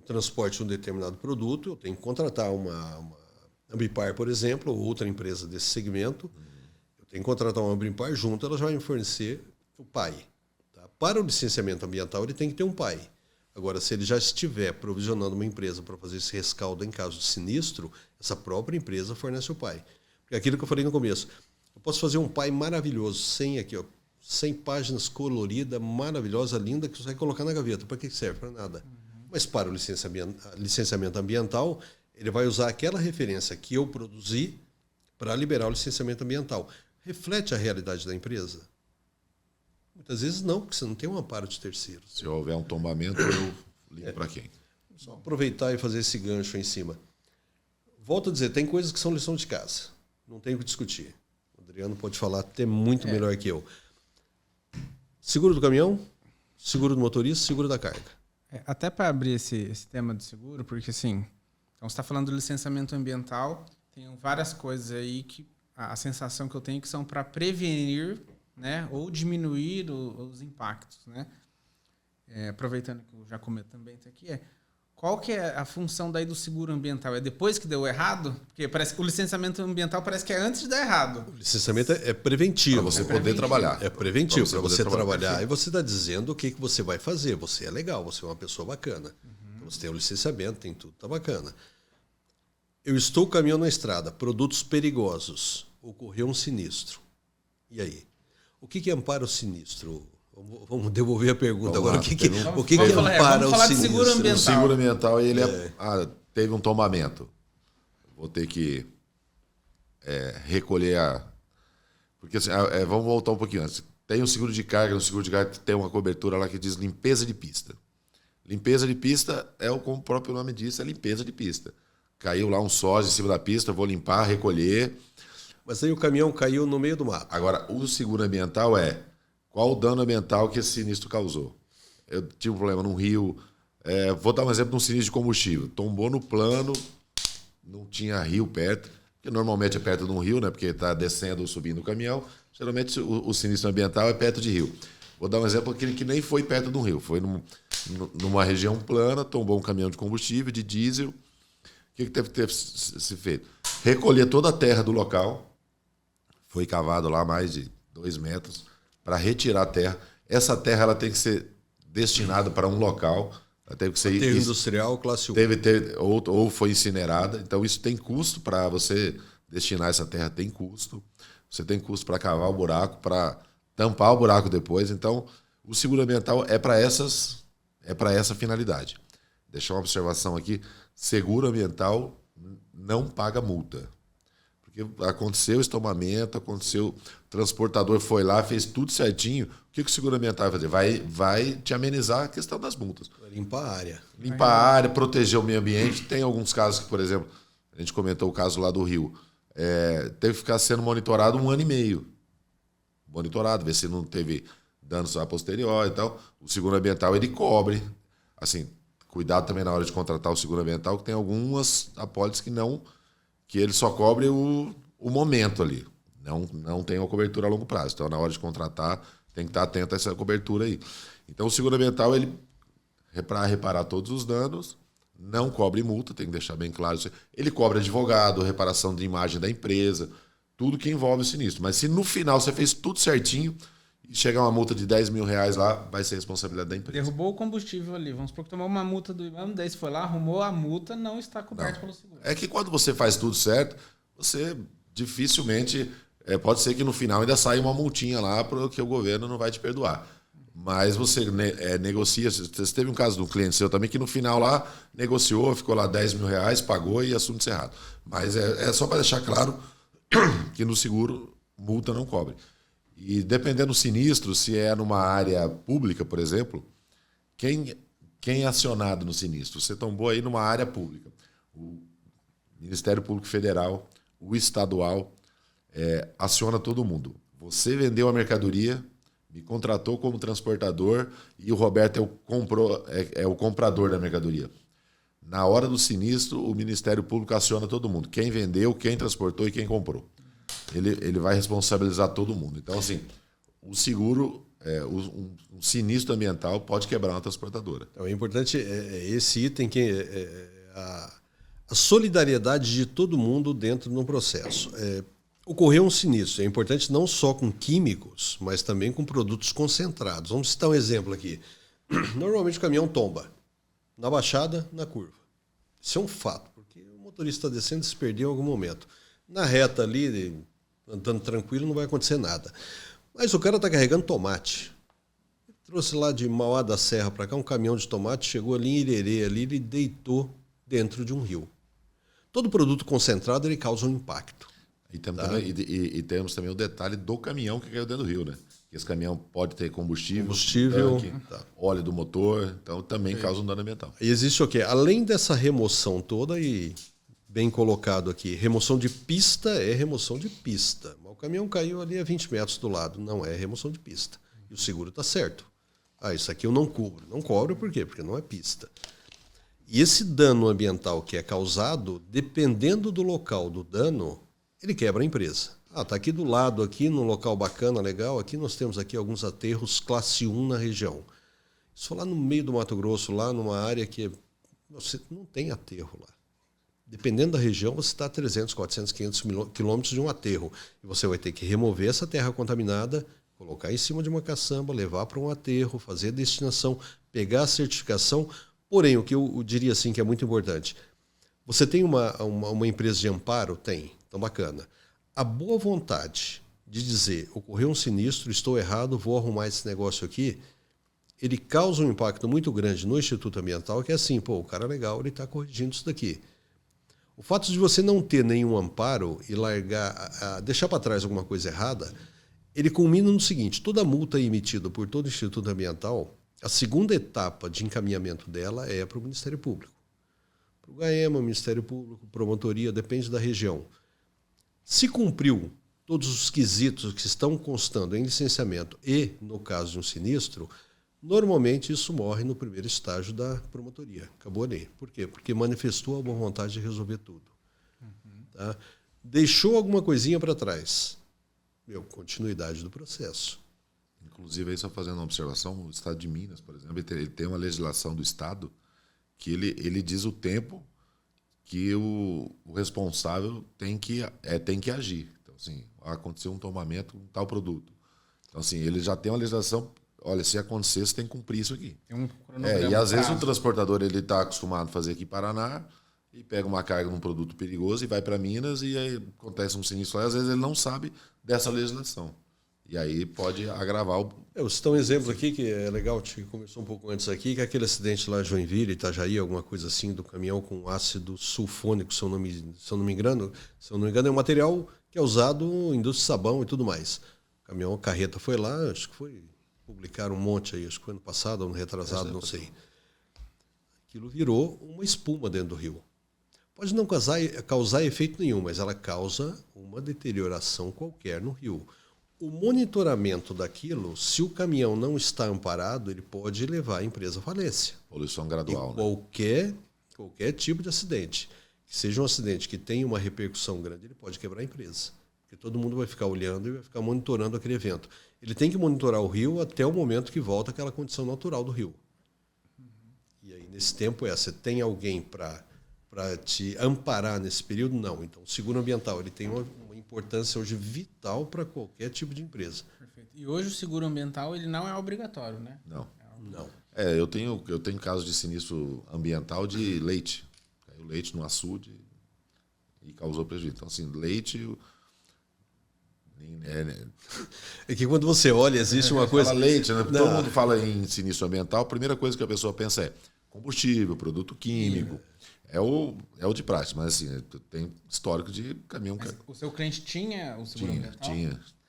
transporte de um determinado produto, eu tenho que contratar uma Ambipar, por exemplo, ou outra empresa desse segmento. Eu tenho que contratar uma Ambipar junto, ela já vai me fornecer o PAI. Tá? Para o licenciamento ambiental, ele tem que ter um PAI. Agora, se ele já estiver provisionando uma empresa para fazer esse rescaldo em caso de sinistro, essa própria empresa fornece o PAI. Porque aquilo que eu falei no começo, eu posso fazer um PAI maravilhoso, 100 páginas colorida, maravilhosa, linda, que você vai colocar na gaveta. Para que serve? Para nada. Mas para o licenciamento ambiental, ele vai usar aquela referência que eu produzi para liberar o licenciamento ambiental. Reflete a realidade da empresa? Muitas vezes não, porque você não tem um amparo de terceiros. Se houver um tombamento, eu ligo para quem? Só aproveitar e fazer esse gancho em cima. Volto a dizer, tem coisas que são lição de casa. Não tem o que discutir. O Adriano pode falar até muito melhor que eu. Seguro do caminhão, seguro do motorista, seguro da carga. Até para abrir esse tema do seguro, porque assim, então você está falando do licenciamento ambiental, tem várias coisas aí que a sensação que eu tenho que são para prevenir, né, ou diminuir os impactos, né? Aproveitando que o Jacomet também está aqui, qual que é a função daí do seguro ambiental? É depois que deu errado? Porque parece que o licenciamento ambiental parece que é antes de dar errado. O licenciamento é preventivo. Para você poder trabalhar. É preventivo, para você trabalhar. E você está dizendo o que você vai fazer. Você é legal, você é uma pessoa bacana. Então, você tem o licenciamento, tem tudo, tá bacana. Eu estou caminhando na estrada, produtos perigosos. Ocorreu um sinistro. E aí? O que ampara o sinistro? Vamos devolver a pergunta agora. O que ampara o sinistro? Seguro ambiental. O seguro ambiental, ele teve um tombamento. Vou ter que recolher Porque assim, vamos voltar um pouquinho antes. Tem o seguro de carga, no seguro de carga tem uma cobertura lá que diz limpeza de pista. Limpeza de pista como o próprio nome diz, é limpeza de pista. Caiu lá um sósia em cima da pista, vou limpar, recolher. Mas aí o caminhão caiu no meio do mato. Agora, o seguro ambiental qual o dano ambiental que esse sinistro causou? Eu tive um problema num rio. Vou dar um exemplo de um sinistro de combustível. Tombou no plano, não tinha rio perto, que normalmente é perto de um rio, né? Porque está descendo ou subindo o caminhão. Geralmente o sinistro ambiental é perto de rio. Vou dar um exemplo aquele que nem foi perto de um rio. Foi numa região plana, tombou um caminhão de combustível, de diesel. O que teve que ter se feito? Recolher toda a terra do local. Foi cavado lá mais de 2 metros para retirar a terra. Essa terra ela tem que ser destinada para um local. Ela teve que ser aterro industrial, classe 1. Ou foi incinerada. Então isso tem custo para você destinar essa terra, tem custo. Você tem custo para cavar o buraco, para tampar o buraco depois. Então o seguro ambiental é para essas é para essa finalidade. Deixar uma observação aqui, seguro ambiental não paga multa. Porque aconteceu estombamento, o transportador foi lá, fez tudo certinho. O que o seguro ambiental vai fazer? Vai te amenizar a questão das multas. Limpar a área. Limpar a área, proteger o meio ambiente. Tem alguns casos que, por exemplo, a gente comentou o caso lá do Rio, teve que ficar sendo monitorado 1 ano e meio. Monitorado, ver se não teve danos a posterior e tal. O seguro ambiental, ele cobre. Assim, cuidado também na hora de contratar o seguro ambiental, que tem algumas apólices que ele só cobre o momento ali. Não tem uma cobertura a longo prazo. Então, na hora de contratar, tem que estar atento a essa cobertura aí. Então, o seguro ambiental, ele para reparar todos os danos, não cobre multa, tem que deixar bem claro isso. Ele cobre advogado, reparação de imagem da empresa, tudo que envolve o sinistro. Mas se no final você fez tudo certinho e chegar uma multa de R$10 mil lá, vai ser responsabilidade da empresa. Derrubou o combustível ali. Vamos supor que tomou uma multa do IBAMA, daí você foi lá, arrumou a multa, não está coberto pelo seguro. É que quando você faz tudo certo, você dificilmente... pode ser que no final ainda saia uma multinha lá, porque o governo não vai te perdoar. Mas você negocia. Você teve um caso de um cliente seu também que no final lá negociou, ficou lá R$10 mil, pagou e assunto encerrado. Mas é só para deixar claro que no seguro multa não cobre. E dependendo do sinistro, se é numa área pública, por exemplo, quem é acionado no sinistro? Você tombou aí numa área pública. O Ministério Público Federal, o estadual, aciona todo mundo. Você vendeu a mercadoria, me contratou como transportador e o Roberto é o comprador da mercadoria. Na hora do sinistro, o Ministério Público aciona todo mundo. Quem vendeu, quem transportou e quem comprou. Ele vai responsabilizar todo mundo. Então, assim, o seguro, um sinistro ambiental pode quebrar uma transportadora. Então, é importante esse item, a solidariedade de todo mundo dentro de um processo. Ocorreu um sinistro. É importante não só com químicos, mas também com produtos concentrados. Vamos citar um exemplo aqui. Normalmente o caminhão tomba na baixada, na curva. Isso é um fato, porque o motorista está descendo e se perdeu em algum momento. Na reta ali, andando tranquilo, não vai acontecer nada. Mas o cara está carregando tomate. Ele trouxe lá de Mauá da Serra para cá um caminhão de tomate, chegou ali em Irerê, ali, ele deitou dentro de um rio. Todo produto concentrado ele causa um impacto. E temos também o detalhe do caminhão que caiu dentro do rio, né? Esse caminhão pode ter combustível tanque, óleo do motor, então também causa um dano ambiental. E existe o quê? Além dessa remoção toda, e bem colocado aqui, remoção de pista é remoção de pista. O caminhão caiu ali a 20 metros do lado, não é remoção de pista. E o seguro está certo. Isso aqui eu não cubro. Não cobro por quê? Porque não é pista. E esse dano ambiental que é causado, dependendo do local do dano, ele quebra a empresa. Tá aqui do lado, aqui num local bacana, legal, aqui nós temos aqui alguns aterros classe 1 na região. Isso lá no meio do Mato Grosso, lá numa área que você não tem aterro lá. Dependendo da região, você está a 300, 400, 500 quilômetros de um aterro. E você vai ter que remover essa terra contaminada, colocar em cima de uma caçamba, levar para um aterro, fazer a destinação, pegar a certificação. Porém, o que eu diria assim que é muito importante, você tem uma empresa de amparo? Tem. Então, bacana. A boa vontade de dizer, ocorreu um sinistro, estou errado, vou arrumar esse negócio aqui, ele causa um impacto muito grande no Instituto Ambiental, que é assim, o cara é legal, ele está corrigindo isso daqui. O fato de você não ter nenhum amparo e deixar para trás alguma coisa errada, ele culmina no seguinte, toda multa emitida por todo o Instituto Ambiental, a segunda etapa de encaminhamento dela é para o Ministério Público. Para o GAEMA, Ministério Público, promotoria, depende da região. Se cumpriu todos os quesitos que estão constando em licenciamento e, no caso de um sinistro, normalmente isso morre no primeiro estágio da promotoria. Acabou ali. Por quê? Porque manifestou a boa vontade de resolver tudo. Tá? Deixou alguma coisinha para trás. Continuidade do processo. Inclusive, aí só fazendo uma observação, o Estado de Minas, por exemplo, ele tem uma legislação do Estado que ele diz o tempo que o responsável tem que agir. Então, assim, aconteceu um tombamento com tal produto. Então, assim, ele já tem uma legislação, olha, se acontecer, você tem que cumprir isso aqui. Tem um cronograma. E às vezes o transportador ele está acostumado a fazer aqui em Paraná e pega uma carga de um produto perigoso e vai para Minas e aí acontece um sinistro lá, e às vezes ele não sabe dessa legislação. E aí pode agravar o... Eu vou citar um exemplo aqui que é legal, que começou um pouco antes aqui, que é aquele acidente lá em Joinville, Itajaí, alguma coisa assim, do caminhão com ácido sulfônico, se eu não me engano, é um material que é usado em indústria de sabão e tudo mais. O caminhão, a carreta foi lá, acho que foi publicar um monte aí, acho que foi ano passado, ano retrasado, não sei. Aquilo virou uma espuma dentro do rio. Pode não causar efeito nenhum, mas ela causa uma deterioração qualquer no rio. O monitoramento daquilo, se o caminhão não está amparado, ele pode levar a empresa à falência. Poluição gradual. Qualquer tipo de acidente, que seja um acidente que tenha uma repercussão grande, ele pode quebrar a empresa. Porque todo mundo vai ficar olhando e vai ficar monitorando aquele evento. Ele tem que monitorar o rio até o momento que volta àquela condição natural do rio. E aí, nesse tempo, você tem alguém para te amparar nesse período? Não. Então, o seguro ambiental ele tem uma importância hoje vital para qualquer tipo de empresa. Perfeito. E hoje o seguro ambiental ele não é obrigatório, né? Não. Não. Eu tenho casos de sinistro ambiental de leite. Caiu leite no açude e causou prejuízo. Então, assim, leite... É que quando você olha, existe uma coisa... Fala leite, né? Todo mundo fala em sinistro ambiental, a primeira coisa que a pessoa pensa é combustível, produto químico. É o de prática, mas assim, tem histórico de caminhão... Mas o seu cliente tinha o seguro ambiental?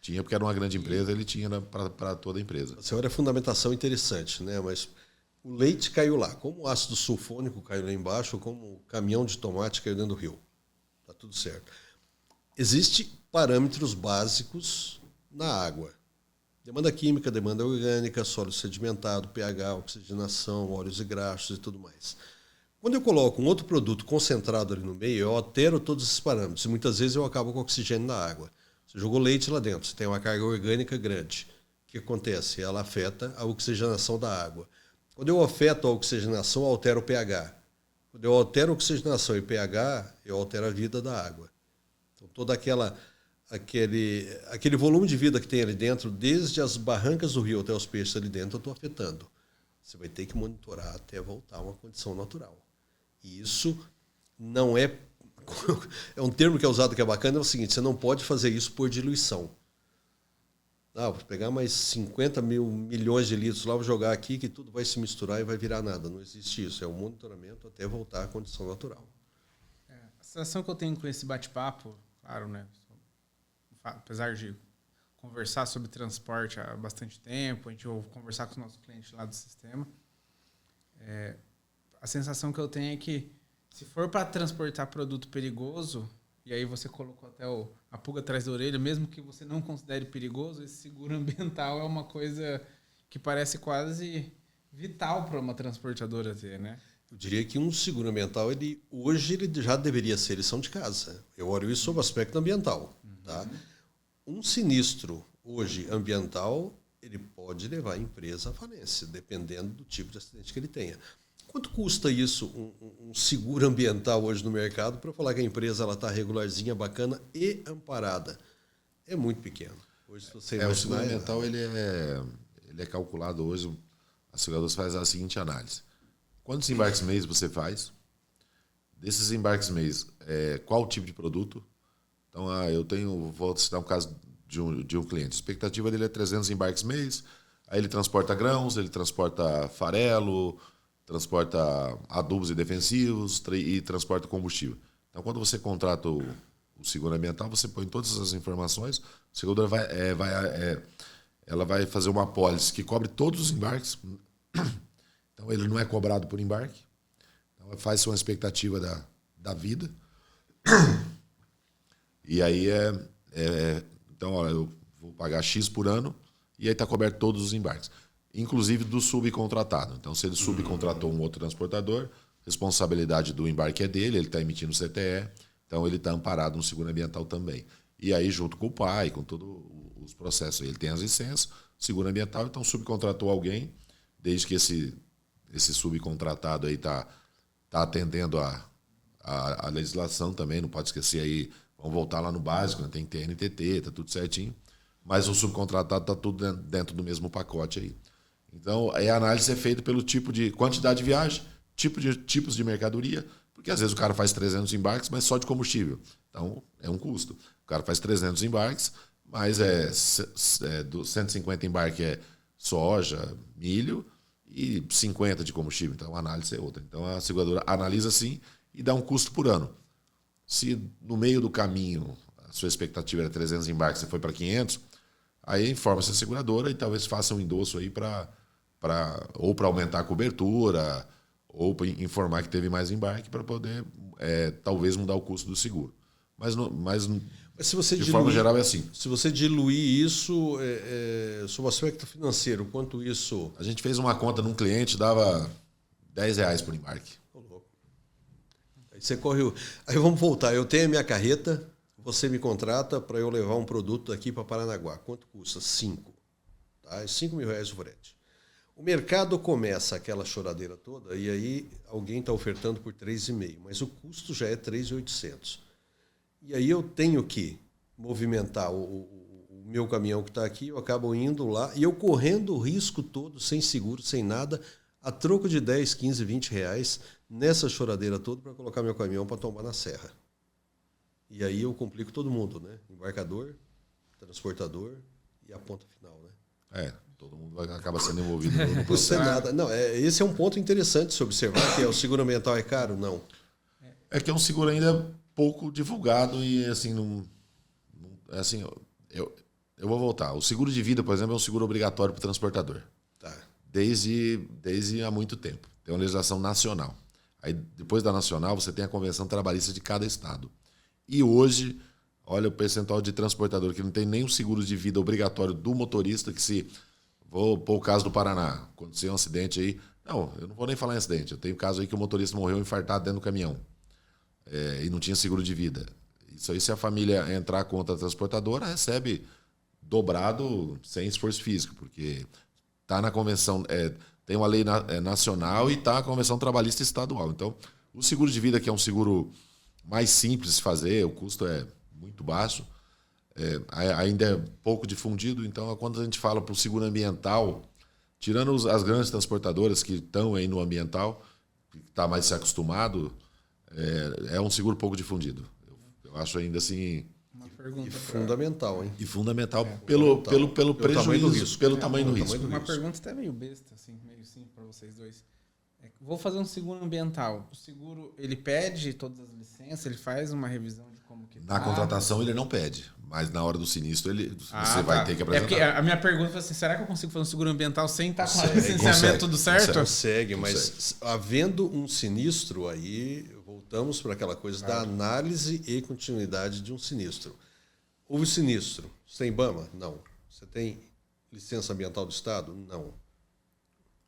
Tinha, porque era uma grande empresa, ele tinha para toda a empresa. Você olha a fundamentação interessante, né? Mas o leite caiu lá. Como o ácido sulfônico caiu lá embaixo, como o caminhão de tomate caiu dentro do rio. Tá tudo certo. Existem parâmetros básicos na água. Demanda química, demanda orgânica, solo sedimentado, pH, oxigenação, óleos e graxos e tudo mais. Quando eu coloco um outro produto concentrado ali no meio, eu altero todos esses parâmetros. E muitas vezes eu acabo com oxigênio na água. Você jogou leite lá dentro, você tem uma carga orgânica grande. O que acontece? Ela afeta a oxigenação da água. Quando eu afeto a oxigenação, eu altero o pH. Quando eu altero a oxigenação e pH, eu altero a vida da água. Então, todo aquele volume de vida que tem ali dentro, desde as barrancas do rio até os peixes ali dentro, eu estou afetando. Você vai ter que monitorar até voltar a uma condição natural. E isso não é... É um termo que é usado que é bacana, é o seguinte, você não pode fazer isso por diluição. Vou pegar mais 50 mil milhões de litros lá, vou jogar aqui que tudo vai se misturar e vai virar nada. Não existe isso. É um monitoramento até voltar à condição natural. A sensação que eu tenho com esse bate-papo, claro, né? Apesar de conversar sobre transporte há bastante tempo, a gente vai conversar com os nossos clientes lá do sistema. A sensação que eu tenho é que se for para transportar produto perigoso, e aí você colocou até a pulga atrás da orelha, mesmo que você não considere perigoso, esse seguro ambiental é uma coisa que parece quase vital para uma transportadora ter, né? Eu diria que um seguro ambiental, hoje ele já deveria ser lição de casa. Eu olho isso sob o aspecto ambiental. Tá? Um sinistro hoje ambiental, ele pode levar a empresa à falência, dependendo do tipo de acidente que ele tenha. Quanto custa isso, um seguro ambiental hoje no mercado, para falar que a empresa está regularzinha, bacana e amparada? É muito pequeno. Hoje, se você o seguro ambiental ele é calculado hoje, a seguradora faz a seguinte análise. Quantos embarques mês você faz? Desses embarques mês, qual o tipo de produto? Então, vou citar um caso de um cliente. A expectativa dele é 300 embarques mês, aí ele transporta grãos, ele transporta farelo, transporta adubos e defensivos e transporta combustível. Então, quando você contrata o seguro ambiental, você põe todas as informações, a seguradora ela vai fazer uma apólice que cobre todos os embarques. Então, ele não é cobrado por embarque. Então, faz-se uma expectativa da vida. E aí então, olha, eu vou pagar X por ano e aí está coberto todos os embarques, inclusive do subcontratado. Então, se ele subcontratou um outro transportador, responsabilidade do embarque é dele, ele está emitindo CTE, então ele está amparado no seguro ambiental também. E aí, junto com o pai, com todos os processos, ele tem as licenças, seguro ambiental, então subcontratou alguém, desde que esse subcontratado aí está atendendo a legislação também, não pode esquecer aí. Vamos voltar lá no básico, né? Tem TNTT, está tudo certinho. Mas o subcontratado está tudo dentro do mesmo pacote aí. Então, a análise é feita pelo tipo de quantidade de viagem, tipos de mercadoria, porque às vezes o cara faz 300 embarques, mas só de combustível. Então, é um custo. O cara faz 300 embarques, Mas do 150 embarque é soja, milho e 50 de combustível. Então a análise é outra. Então a seguradora analisa assim e dá um custo por ano. Se no meio do caminho a sua expectativa era 300 embarques, você foi para 500, aí informa-se a seguradora e talvez faça um endosso aí ou para aumentar a cobertura, ou para informar que teve mais embarque para poder talvez mudar o custo do seguro. Mas se você de forma geral é assim. Se você diluir isso sob o aspecto financeiro, quanto isso... A gente fez uma conta num cliente, dava R$10 por embarque. Aí você corre. Aí vamos voltar. Eu tenho a minha carreta, você me contrata para eu levar um produto daqui para Paranaguá. Quanto custa? 5. Tá? É R$5.000 o frete. O mercado começa aquela choradeira toda e aí alguém está ofertando por 3,5, mas o custo já é 3.800. E aí eu tenho que movimentar o meu caminhão que está aqui, eu acabo indo lá e eu correndo o risco todo, sem seguro, sem nada, a troco de 10, 15, 20 reais nessa choradeira toda para colocar meu caminhão para tombar na serra. E aí eu complico todo mundo, né? Embarcador, transportador e a ponta final, né? Todo mundo acaba sendo envolvido no processo. Isso é nada. Não, esse é um ponto interessante de se observar, que o seguro ambiental é caro? Não. É que é um seguro ainda pouco divulgado e assim, eu vou voltar. O seguro de vida, por exemplo, é um seguro obrigatório para o transportador. Tá. Desde há muito tempo. Tem uma legislação nacional. Aí, depois da nacional, você tem a convenção trabalhista de cada estado. E hoje, olha o percentual de transportador que não tem nem o seguro de vida obrigatório do motorista, que se... Vou pôr o caso do Paraná. Aconteceu um acidente aí. Não, eu não vou nem falar em acidente. Eu tenho caso aí que o motorista morreu infartado dentro do caminhão. E não tinha seguro de vida. Isso aí, se a família entrar contra a transportadora, recebe dobrado sem esforço físico, porque está na convenção, tem uma lei nacional e está na convenção trabalhista estadual. Então, o seguro de vida, que é um seguro mais simples de fazer, o custo é muito baixo, ainda é pouco difundido. Então, quando a gente fala para o seguro ambiental, tirando as grandes transportadoras que estão aí no ambiental, que está mais se acostumado, é um seguro pouco difundido. Eu acho ainda assim... Uma pergunta fundamental, hein? E fundamental pelo prejuízo, pelo tamanho do risco. Uma pergunta até meio besta, assim, meio simples para vocês dois. Vou fazer um seguro ambiental. O seguro, ele pede todas as licenças, ele faz uma revisão de como que Na contratação ele não pede, mas na hora do sinistro você vai ter que apresentar. Porque a minha pergunta foi assim, será que eu consigo fazer um seguro ambiental sem estar com o licenciamento tudo certo? Consegue, mas havendo um sinistro aí, voltamos para aquela coisa da análise e continuidade de um sinistro. Houve sinistro. Você tem IBAMA? Não. Você tem licença ambiental do Estado? Não.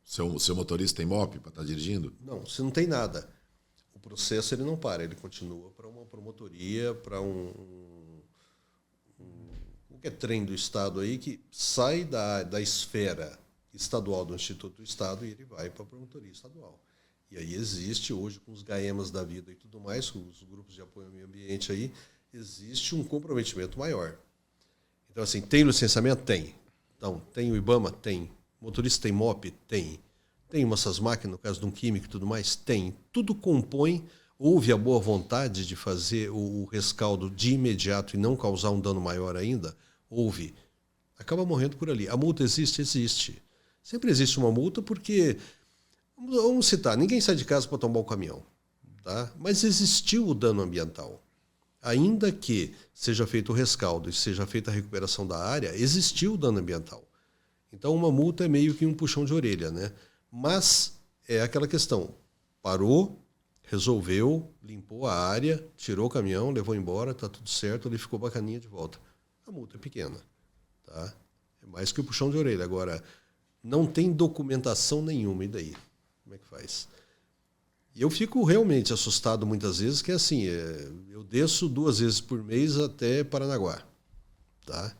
Seu motorista tem MOP para estar dirigindo? Não, você não tem nada. O processo ele não para, ele continua para uma promotoria, para qualquer trem do Estado aí que sai da esfera estadual do Instituto do Estado e ele vai para a promotoria estadual. E aí existe hoje, com os GAEMAs da vida e tudo mais, com os grupos de apoio ao meio ambiente aí, existe um comprometimento maior. Então, assim, tem licenciamento? Tem. Então, tem o IBAMA? Tem. Motorista tem MOP? Tem. Tem essas máquinas, no caso de um químico e tudo mais? Tem. Tudo compõe. Houve a boa vontade de fazer o rescaldo de imediato e não causar um dano maior ainda? Houve. Acaba morrendo por ali. A multa existe? Existe. Sempre existe uma multa porque, vamos citar, ninguém sai de casa para tomar o caminhão. Tá? Mas existiu o dano ambiental. Ainda que seja feito o rescaldo e seja feita a recuperação da área, existiu o dano ambiental. Então, uma multa é meio que um puxão de orelha, né? Mas é aquela questão. Parou, resolveu, limpou a área, tirou o caminhão, levou embora, está tudo certo, ele ficou bacaninha de volta. A multa é pequena. Tá? É mais que o puxão de orelha. Agora, não tem documentação nenhuma. E daí? Como é que faz? E eu fico realmente assustado muitas vezes, que é assim, eu desço 2 vezes por mês até Paranaguá. Tá?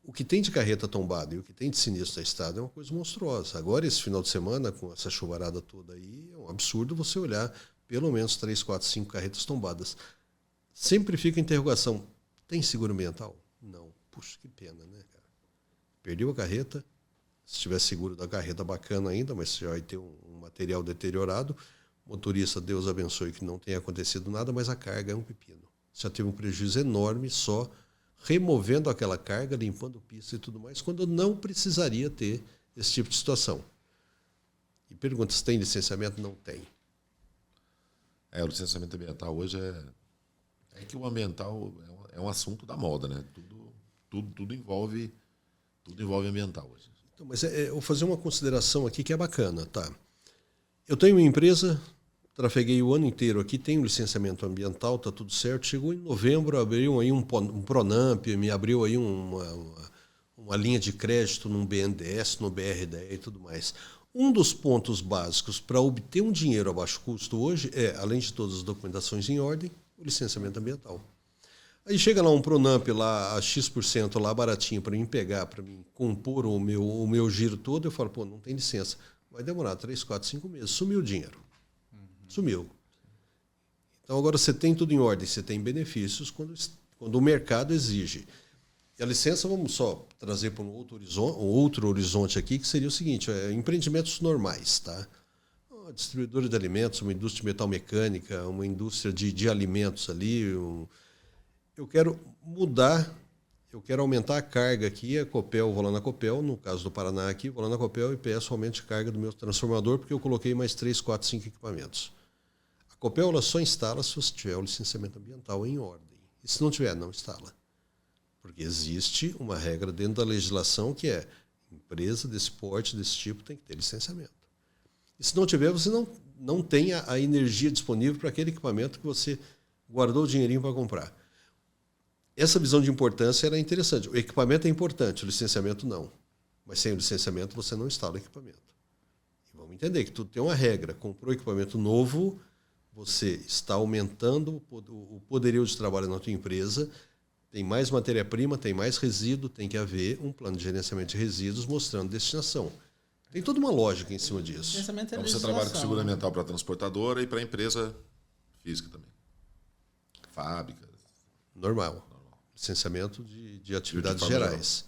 O que tem de carreta tombada e o que tem de sinistro na estrada é uma coisa monstruosa. Agora, esse final de semana, com essa chuvarada toda aí, é um absurdo você olhar pelo menos 3, 4, 5 carretas tombadas. Sempre fica a interrogação, tem seguro ambiental? Não. Puxa, que pena, né, cara? Perdeu a carreta, se tiver seguro da carreta, bacana ainda, mas você já vai ter um material deteriorado. Motorista, Deus abençoe que não tenha acontecido nada, mas a carga é um pepino. Já teve um prejuízo enorme só removendo aquela carga, limpando pista e tudo mais, quando não precisaria ter esse tipo de situação. E pergunta se tem licenciamento? Não tem. O licenciamento ambiental hoje é que o ambiental é um assunto da moda, né? Tudo envolve ambiental hoje. Então, mas eu vou fazer uma consideração aqui que é bacana, tá? Eu tenho uma empresa, trafeguei o ano inteiro aqui, tenho licenciamento ambiental, tá tudo certo. Chegou em novembro, abriu aí um Pronamp, me abriu aí uma linha de crédito num BNDES, no BRDE e tudo mais. Um dos pontos básicos para obter um dinheiro a baixo custo hoje é, além de todas as documentações em ordem, o licenciamento ambiental. Aí chega lá um Pronamp lá a X% lá baratinho para mim pegar, para mim compor o meu giro todo, eu falo, pô, não tem licença. Vai demorar 3, 4, 5 meses. Sumiu o dinheiro. Sumiu. Então agora você tem tudo em ordem, você tem benefícios quando o mercado exige. E a licença, vamos só trazer para um outro horizonte aqui, que seria o seguinte, empreendimentos normais, tá? Uma distribuidora de alimentos, uma indústria de metal mecânica, uma indústria de alimentos ali. Eu quero mudar, eu quero aumentar a carga aqui, a Copel, vou lá na Copel, no caso do Paraná aqui, vou lá na Copel e peço aumento de carga do meu transformador, porque eu coloquei mais 3, 4, 5 equipamentos. A Copel ela só instala se você tiver o licenciamento ambiental em ordem. E se não tiver, não instala. Porque existe uma regra dentro da legislação que é empresa desse porte, desse tipo, tem que ter licenciamento. E se não tiver, você não tem a energia disponível para aquele equipamento que você guardou o dinheirinho para comprar. Essa visão de importância era interessante. O equipamento é importante, o licenciamento não. Mas sem o licenciamento você não instala o equipamento. E vamos entender que tudo tem uma regra. Comprou equipamento novo, você está aumentando o poderio de trabalho na tua empresa, tem mais matéria-prima, tem mais resíduo, tem que haver um plano de gerenciamento de resíduos mostrando destinação. Tem toda uma lógica em cima disso. Então você trabalha com seguro ambiental para a transportadora e para a empresa física também. Fábrica. Normal. Licenciamento de atividades gerais.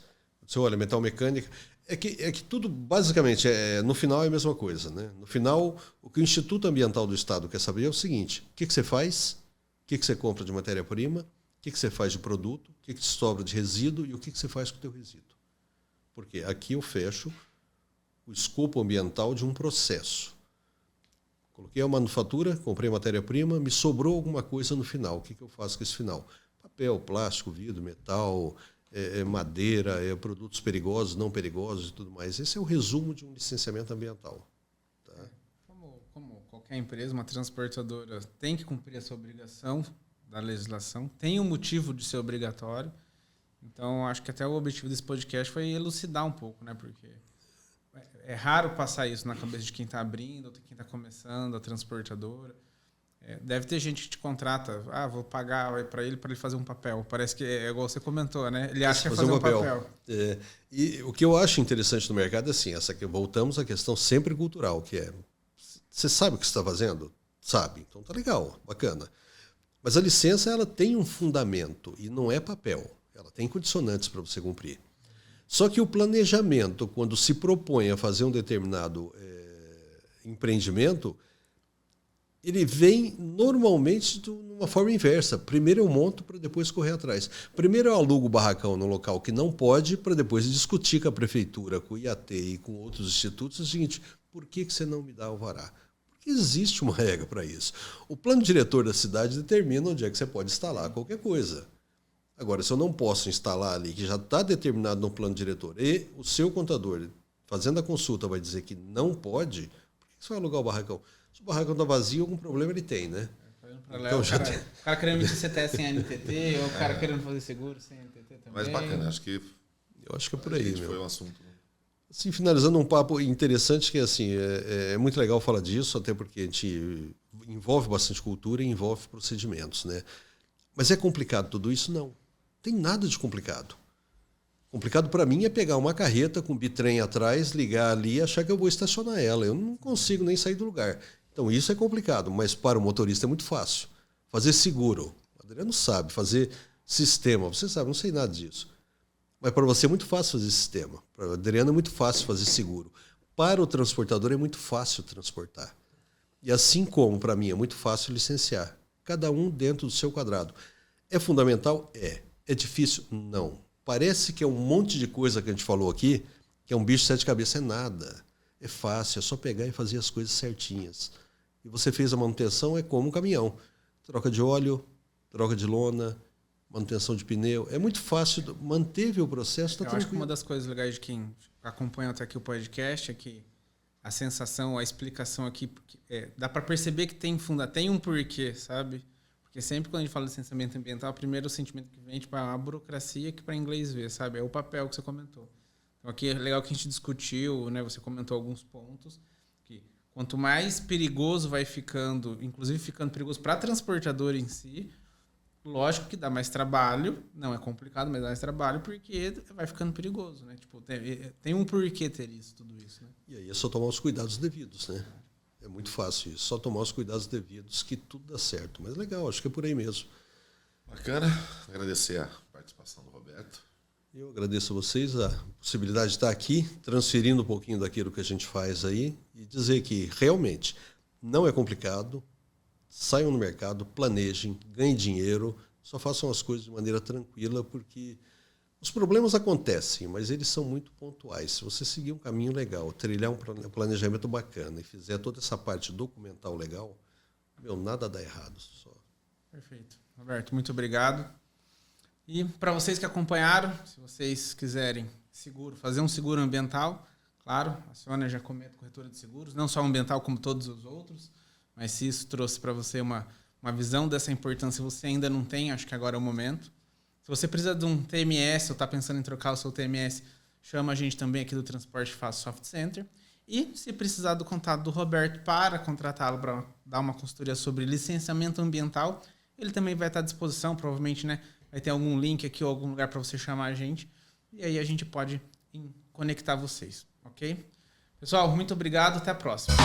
Você olha, metal mecânica. É que tudo, basicamente, no final é a mesma coisa. Né? No final, o que o Instituto Ambiental do Estado quer saber é o seguinte: o que você faz, o que você compra de matéria-prima, o que você faz de produto, o que te sobra de resíduo e o que você faz com o teu resíduo. Porque aqui eu fecho o escopo ambiental de um processo. Coloquei a manufatura, comprei matéria-prima, me sobrou alguma coisa no final. O que eu faço com esse final? Papel, plástico, vidro, metal, madeira, produtos perigosos, não perigosos e tudo mais. Esse é o resumo de um licenciamento ambiental. Tá? Como qualquer empresa, uma transportadora tem que cumprir essa obrigação da legislação, tem um motivo de ser obrigatório. Então, acho que até o objetivo desse podcast foi elucidar um pouco, né? Porque é raro passar isso na cabeça de quem está abrindo, ou de quem está começando, a transportadora. Deve ter gente que te contrata, vou pagar para ele fazer um papel. Parece que é igual você comentou, né? Ele acha que é fazer um papel. E o que eu acho interessante no mercado é assim, voltamos à questão sempre cultural, que é, você sabe o que você está fazendo? Sabe, então tá legal, bacana. Mas a licença ela tem um fundamento e não é papel. Ela tem condicionantes para você cumprir. Só que o planejamento, quando se propõe a fazer um determinado empreendimento, ele vem normalmente de uma forma inversa. Primeiro eu monto para depois correr atrás. Primeiro eu alugo o barracão no local que não pode para depois discutir com a prefeitura, com o IAT e com outros institutos o seguinte: por que você não me dá alvará? Porque existe uma regra para isso. O plano diretor da cidade determina onde é que você pode instalar qualquer coisa. Agora, se eu não posso instalar ali, que já está determinado no plano diretor, e o seu contador, fazendo a consulta, vai dizer que não pode, por que você vai alugar o barracão? Se o barracão está vazio, algum problema ele tem, né? Então, o cara querendo emitir CTS sem NTT, ou o cara querendo fazer seguro sem NTT também. Mas bacana, acho que é por aí, foi um assunto. Assim, finalizando um papo interessante, que assim, é muito legal falar disso, até porque a gente envolve bastante cultura e envolve procedimentos, né? Mas é complicado tudo isso? Não. Tem nada de complicado. Complicado para mim é pegar uma carreta com bitrem atrás, ligar ali e achar que eu vou estacionar ela. Eu não consigo nem sair do lugar. Então isso é complicado, mas para o motorista é muito fácil. Fazer seguro. O Adriano sabe. Fazer sistema. Você sabe, não sei nada disso. Mas para você é muito fácil fazer sistema. Para o Adriano é muito fácil fazer seguro. Para o transportador é muito fácil transportar. E assim como para mim é muito fácil licenciar. Cada um dentro do seu quadrado. É fundamental? É. É difícil? Não. Parece que é um monte de coisa que a gente falou aqui, que é um bicho de 7 cabeças. É nada. É fácil, é só pegar e fazer as coisas certinhas. E você fez a manutenção, é como um caminhão. Troca de óleo, troca de lona, manutenção de pneu. É muito fácil. Manteve o processo, está tranquilo. Eu acho que uma das coisas legais de quem acompanha até aqui o podcast é que a sensação, a explicação aqui, dá para perceber que tem um porquê, sabe? Porque sempre quando a gente fala de licenciamento ambiental, primeiro o sentimento que vem é a burocracia que para inglês ver, sabe? É o papel que você comentou. Então aqui é legal que a gente discutiu, né? Você comentou alguns pontos, que quanto mais perigoso vai ficando, inclusive ficando perigoso para a transportadora em si, lógico que dá mais trabalho, não é complicado, mas dá mais trabalho porque vai ficando perigoso, né? Tipo, tem um porquê ter isso, tudo isso, né? E aí é só tomar os cuidados devidos, né? É muito fácil isso, só tomar os cuidados devidos que tudo dá certo. Mas legal, acho que é por aí mesmo. Bacana. Agradecer a participação do Roberto. Eu agradeço a vocês a possibilidade de estar aqui, transferindo um pouquinho daquilo que a gente faz aí e dizer que realmente não é complicado. Saiam no mercado, planejem, ganhem dinheiro, só façam as coisas de maneira tranquila, porque os problemas acontecem, mas eles são muito pontuais. Se você seguir um caminho legal, trilhar um planejamento bacana e fizer toda essa parte documental legal, nada dá errado. Só. Perfeito. Roberto, muito obrigado. E para vocês que acompanharam, se vocês quiserem fazer um seguro ambiental, claro, a Sônia já comenta corretora de seguros, não só ambiental como todos os outros, mas se isso trouxe para você uma visão dessa importância, você ainda não tem, acho que agora é o momento. Se você precisa de um TMS ou está pensando em trocar o seu TMS, chama a gente também aqui do Transporte Fácil Soft Center. E se precisar do contato do Roberto para contratá-lo para dar uma consultoria sobre licenciamento ambiental, ele também vai estar à disposição, provavelmente, né? Vai ter algum link aqui ou algum lugar para você chamar a gente. E aí a gente pode conectar vocês, ok? Pessoal, muito obrigado. Até a próxima.